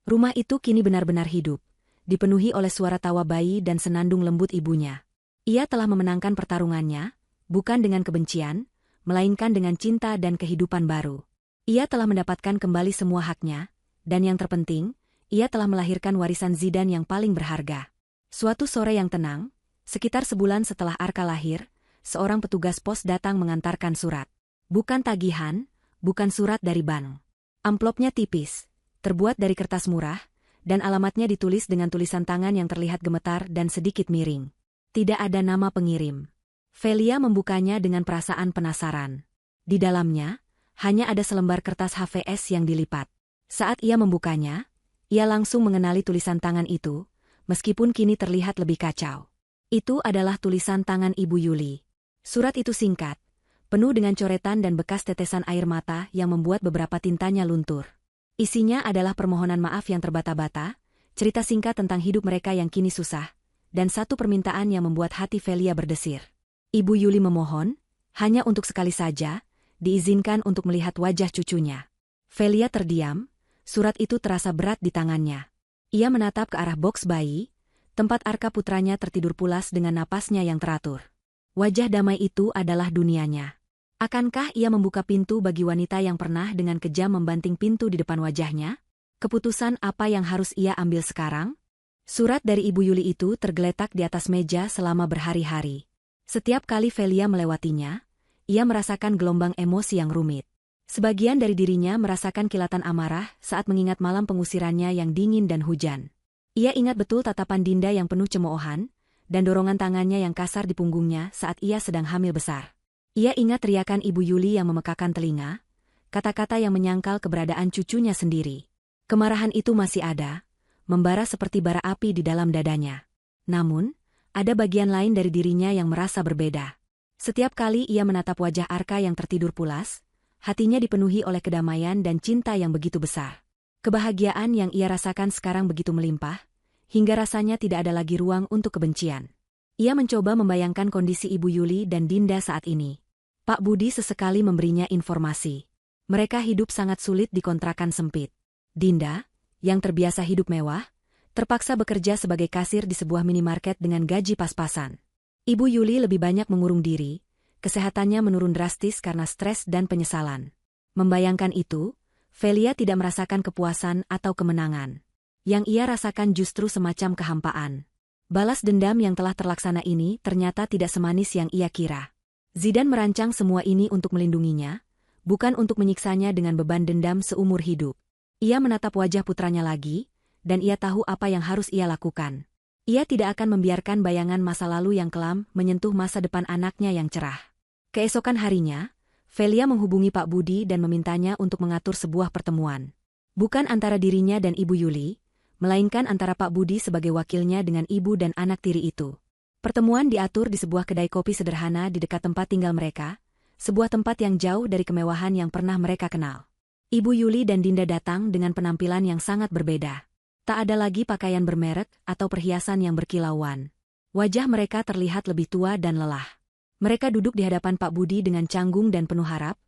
Rumah itu kini benar-benar hidup, dipenuhi oleh suara tawa bayi dan senandung lembut ibunya. Ia telah memenangkan pertarungannya, bukan dengan kebencian, melainkan dengan cinta dan kehidupan baru. Ia telah mendapatkan kembali semua haknya, dan yang terpenting, ia telah melahirkan warisan Zidane yang paling berharga. Suatu sore yang tenang, sekitar sebulan setelah Arka lahir, seorang petugas pos datang mengantarkan surat. Bukan tagihan, bukan surat dari bank. Amplopnya tipis, terbuat dari kertas murah, dan alamatnya ditulis dengan tulisan tangan yang terlihat gemetar dan sedikit miring. Tidak ada nama pengirim. Velia membukanya dengan perasaan penasaran. Di dalamnya, hanya ada selembar kertas HVS yang dilipat. Saat ia membukanya, ia langsung mengenali tulisan tangan itu, meskipun kini terlihat lebih kacau. Itu adalah tulisan tangan Ibu Yuli. Surat itu singkat, penuh dengan coretan dan bekas tetesan air mata yang membuat beberapa tintanya luntur. Isinya adalah permohonan maaf yang terbata-bata, cerita singkat tentang hidup mereka yang kini susah, dan satu permintaan yang membuat hati Velia berdesir. Ibu Yuli memohon, hanya untuk sekali saja, diizinkan untuk melihat wajah cucunya. Velia terdiam, surat itu terasa berat di tangannya. Ia menatap ke arah boks bayi, tempat Arka putranya tertidur pulas dengan napasnya yang teratur. Wajah damai itu adalah dunianya. Akankah ia membuka pintu bagi wanita yang pernah dengan kejam membanting pintu di depan wajahnya? Keputusan apa yang harus ia ambil sekarang? Surat dari Ibu Yuli itu tergeletak di atas meja selama berhari-hari. Setiap kali Velia melewatinya, ia merasakan gelombang emosi yang rumit. Sebagian dari dirinya merasakan kilatan amarah saat mengingat malam pengusirannya yang dingin dan hujan. Ia ingat betul tatapan Dinda yang penuh cemoohan, dan dorongan tangannya yang kasar di punggungnya saat ia sedang hamil besar. Ia ingat teriakan Ibu Yuli yang memekakan telinga, kata-kata yang menyangkal keberadaan cucunya sendiri. Kemarahan itu masih ada, membara seperti bara api di dalam dadanya. Namun, ada bagian lain dari dirinya yang merasa berbeda. Setiap kali ia menatap wajah Arka yang tertidur pulas, hatinya dipenuhi oleh kedamaian dan cinta yang begitu besar. Kebahagiaan yang ia rasakan sekarang begitu melimpah, hingga rasanya tidak ada lagi ruang untuk kebencian. Ia mencoba membayangkan kondisi Ibu Yuli dan Dinda saat ini. Pak Budi sesekali memberinya informasi. Mereka hidup sangat sulit di kontrakan sempit. Dinda, yang terbiasa hidup mewah, terpaksa bekerja sebagai kasir di sebuah minimarket dengan gaji pas-pasan. Ibu Yuli lebih banyak mengurung diri, kesehatannya menurun drastis karena stres dan penyesalan. Membayangkan itu, Velia tidak merasakan kepuasan atau kemenangan. Yang ia rasakan justru semacam kehampaan. Balas dendam yang telah terlaksana ini ternyata tidak semanis yang ia kira. Zidane merancang semua ini untuk melindunginya, bukan untuk menyiksanya dengan beban dendam seumur hidup. Ia menatap wajah putranya lagi, dan ia tahu apa yang harus ia lakukan. Ia tidak akan membiarkan bayangan masa lalu yang kelam menyentuh masa depan anaknya yang cerah. Keesokan harinya, Velia menghubungi Pak Budi dan memintanya untuk mengatur sebuah pertemuan. Bukan antara dirinya dan Ibu Yuli, melainkan antara Pak Budi sebagai wakilnya dengan ibu dan anak tiri itu. Pertemuan diatur di sebuah kedai kopi sederhana di dekat tempat tinggal mereka, sebuah tempat yang jauh dari kemewahan yang pernah mereka kenal. Ibu Yuli dan Dinda datang dengan penampilan yang sangat berbeda. Tak ada lagi pakaian bermerek atau perhiasan yang berkilauan. Wajah mereka terlihat lebih tua dan lelah. Mereka duduk di hadapan Pak Budi dengan canggung dan penuh harap,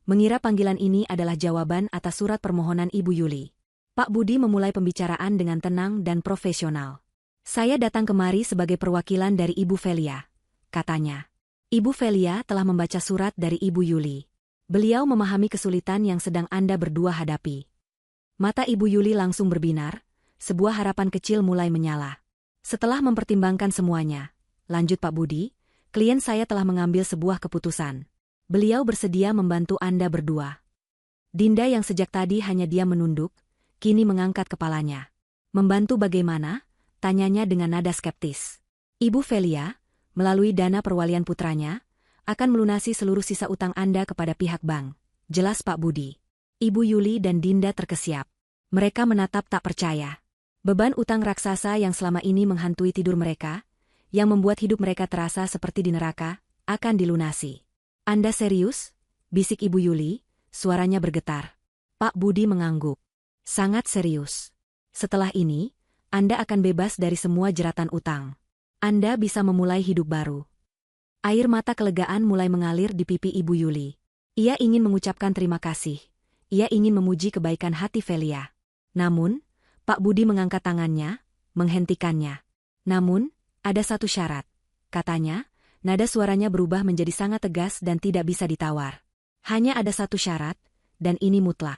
mengira panggilan ini adalah jawaban atas surat permohonan Ibu Yuli. Pak Budi memulai pembicaraan dengan tenang dan profesional. "Saya datang kemari sebagai perwakilan dari Ibu Velia," katanya. Ibu Velia telah membaca surat dari Ibu Yuli. Beliau memahami kesulitan yang sedang Anda berdua hadapi. Mata Ibu Yuli langsung berbinar, sebuah harapan kecil mulai menyala. "Setelah mempertimbangkan semuanya," lanjut Pak Budi, "klien saya telah mengambil sebuah keputusan. Beliau bersedia membantu Anda berdua." Dinda yang sejak tadi hanya diam menunduk, kini mengangkat kepalanya. "Membantu bagaimana?" tanyanya dengan nada skeptis. "Ibu Velia, melalui dana perwalian putranya, akan melunasi seluruh sisa utang Anda kepada pihak bank," jelas Pak Budi. Ibu Yuli dan Dinda terkesiap. Mereka menatap tak percaya. Beban utang raksasa yang selama ini menghantui tidur mereka, yang membuat hidup mereka terasa seperti di neraka, akan dilunasi. "Anda serius?" bisik Ibu Yuli, suaranya bergetar. Pak Budi mengangguk. "Sangat serius. Setelah ini, Anda akan bebas dari semua jeratan utang. Anda bisa memulai hidup baru." Air mata kelegaan mulai mengalir di pipi Ibu Yuli. Ia ingin mengucapkan terima kasih. Ia ingin memuji kebaikan hati Velia. Namun, Pak Budi mengangkat tangannya, menghentikannya. "Namun, ada satu syarat," katanya, nada suaranya berubah menjadi sangat tegas dan tidak bisa ditawar. "Hanya ada satu syarat, dan ini mutlak."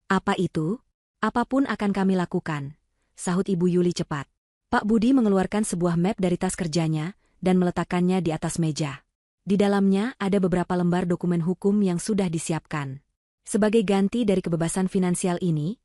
"Apa itu?" "Apapun akan kami lakukan," sahut Ibu Yuli cepat. Pak Budi mengeluarkan sebuah map dari tas kerjanya dan meletakkannya di atas meja. Di dalamnya ada beberapa lembar dokumen hukum yang sudah disiapkan. "Sebagai ganti dari kebebasan finansial ini,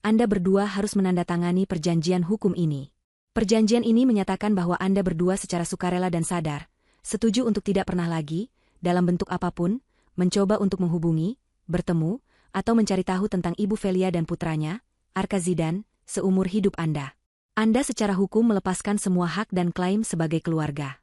Anda berdua harus menandatangani perjanjian hukum ini. Perjanjian ini menyatakan bahwa Anda berdua secara sukarela dan sadar, setuju untuk tidak pernah lagi, dalam bentuk apapun, mencoba untuk menghubungi, bertemu, atau mencari tahu tentang Ibu Velia dan putranya, Arka Zidan, seumur hidup Anda. Anda secara hukum melepaskan semua hak dan klaim sebagai keluarga."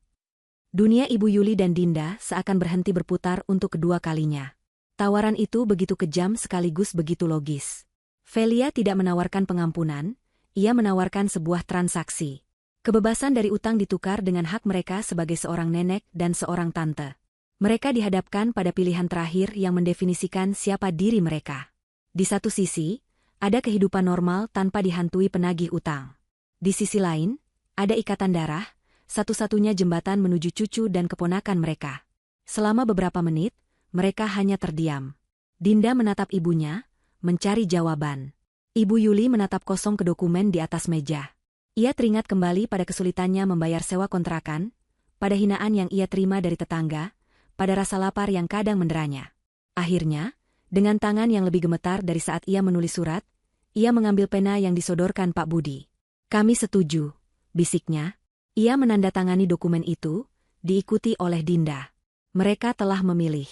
Dunia Ibu Yuli dan Dinda seakan berhenti berputar untuk kedua kalinya. Tawaran itu begitu kejam sekaligus begitu logis. Velia tidak menawarkan pengampunan, ia menawarkan sebuah transaksi. Kebebasan dari utang ditukar dengan hak mereka sebagai seorang nenek dan seorang tante. Mereka dihadapkan pada pilihan terakhir yang mendefinisikan siapa diri mereka. Di satu sisi, ada kehidupan normal tanpa dihantui penagih utang. Di sisi lain, ada ikatan darah, satu-satunya jembatan menuju cucu dan keponakan mereka. Selama beberapa menit, mereka hanya terdiam. Dinda menatap ibunya, mencari jawaban. Ibu Yuli menatap kosong ke dokumen di atas meja. Ia teringat kembali pada kesulitannya membayar sewa kontrakan, pada hinaan yang ia terima dari tetangga, pada rasa lapar yang kadang menderanya. Akhirnya, dengan tangan yang lebih gemetar dari saat ia menulis surat, ia mengambil pena yang disodorkan Pak Budi. "Kami setuju," bisiknya. Ia menandatangani dokumen itu, diikuti oleh Dinda. Mereka telah memilih.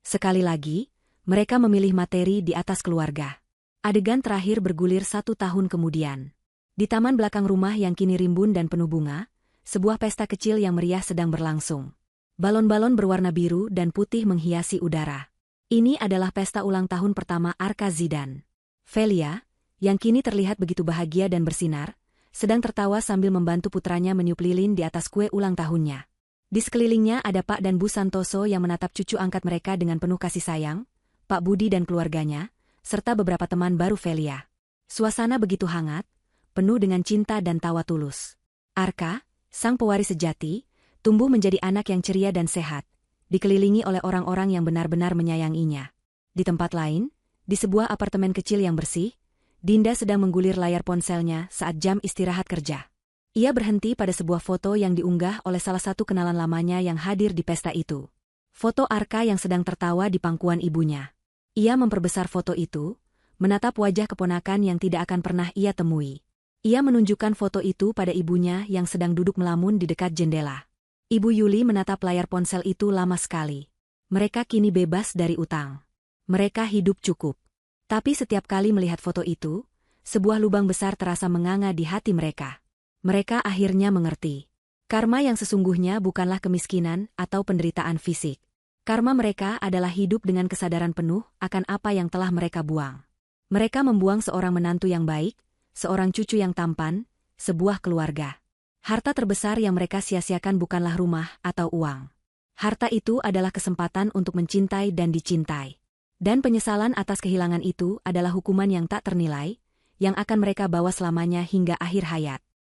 Sekali lagi, mereka memilih materi di atas keluarga. Adegan terakhir bergulir 1 tahun kemudian. Di taman belakang rumah yang kini rimbun dan penuh bunga, sebuah pesta kecil yang meriah sedang berlangsung. Balon-balon berwarna biru dan putih menghiasi udara. Ini adalah pesta ulang tahun pertama Arka Zidan. Velia, yang kini terlihat begitu bahagia dan bersinar, sedang tertawa sambil membantu putranya meniup lilin di atas kue ulang tahunnya. Di sekelilingnya ada Pak dan Bu Santoso yang menatap cucu angkat mereka dengan penuh kasih sayang, Pak Budi dan keluarganya, serta beberapa teman baru Velia. Suasana begitu hangat, penuh dengan cinta dan tawa tulus. Arka, sang pewaris sejati, tumbuh menjadi anak yang ceria dan sehat, dikelilingi oleh orang-orang yang benar-benar menyayanginya. Di tempat lain, di sebuah apartemen kecil yang bersih, Dinda sedang menggulir layar ponselnya saat jam istirahat kerja. Ia berhenti pada sebuah foto yang diunggah oleh salah satu kenalan lamanya yang hadir di pesta itu. Foto Arka yang sedang tertawa di pangkuan ibunya. Ia memperbesar foto itu, menatap wajah keponakan yang tidak akan pernah ia temui. Ia menunjukkan foto itu pada ibunya yang sedang duduk melamun di dekat jendela. Ibu Yuli menatap layar ponsel itu lama sekali. Mereka kini bebas dari utang. Mereka hidup cukup. Tapi setiap kali melihat foto itu, sebuah lubang besar terasa menganga di hati mereka. Mereka akhirnya mengerti. Karma yang sesungguhnya bukanlah kemiskinan atau penderitaan fisik. Karma mereka adalah hidup dengan kesadaran penuh akan apa yang telah mereka buang. Mereka membuang seorang menantu yang baik, seorang cucu yang tampan, sebuah keluarga. Harta terbesar yang mereka sia-siakan bukanlah rumah atau uang. Harta itu adalah kesempatan untuk mencintai dan dicintai. Dan penyesalan atas kehilangan itu adalah hukuman yang tak ternilai, yang akan mereka bawa selamanya hingga akhir hayat.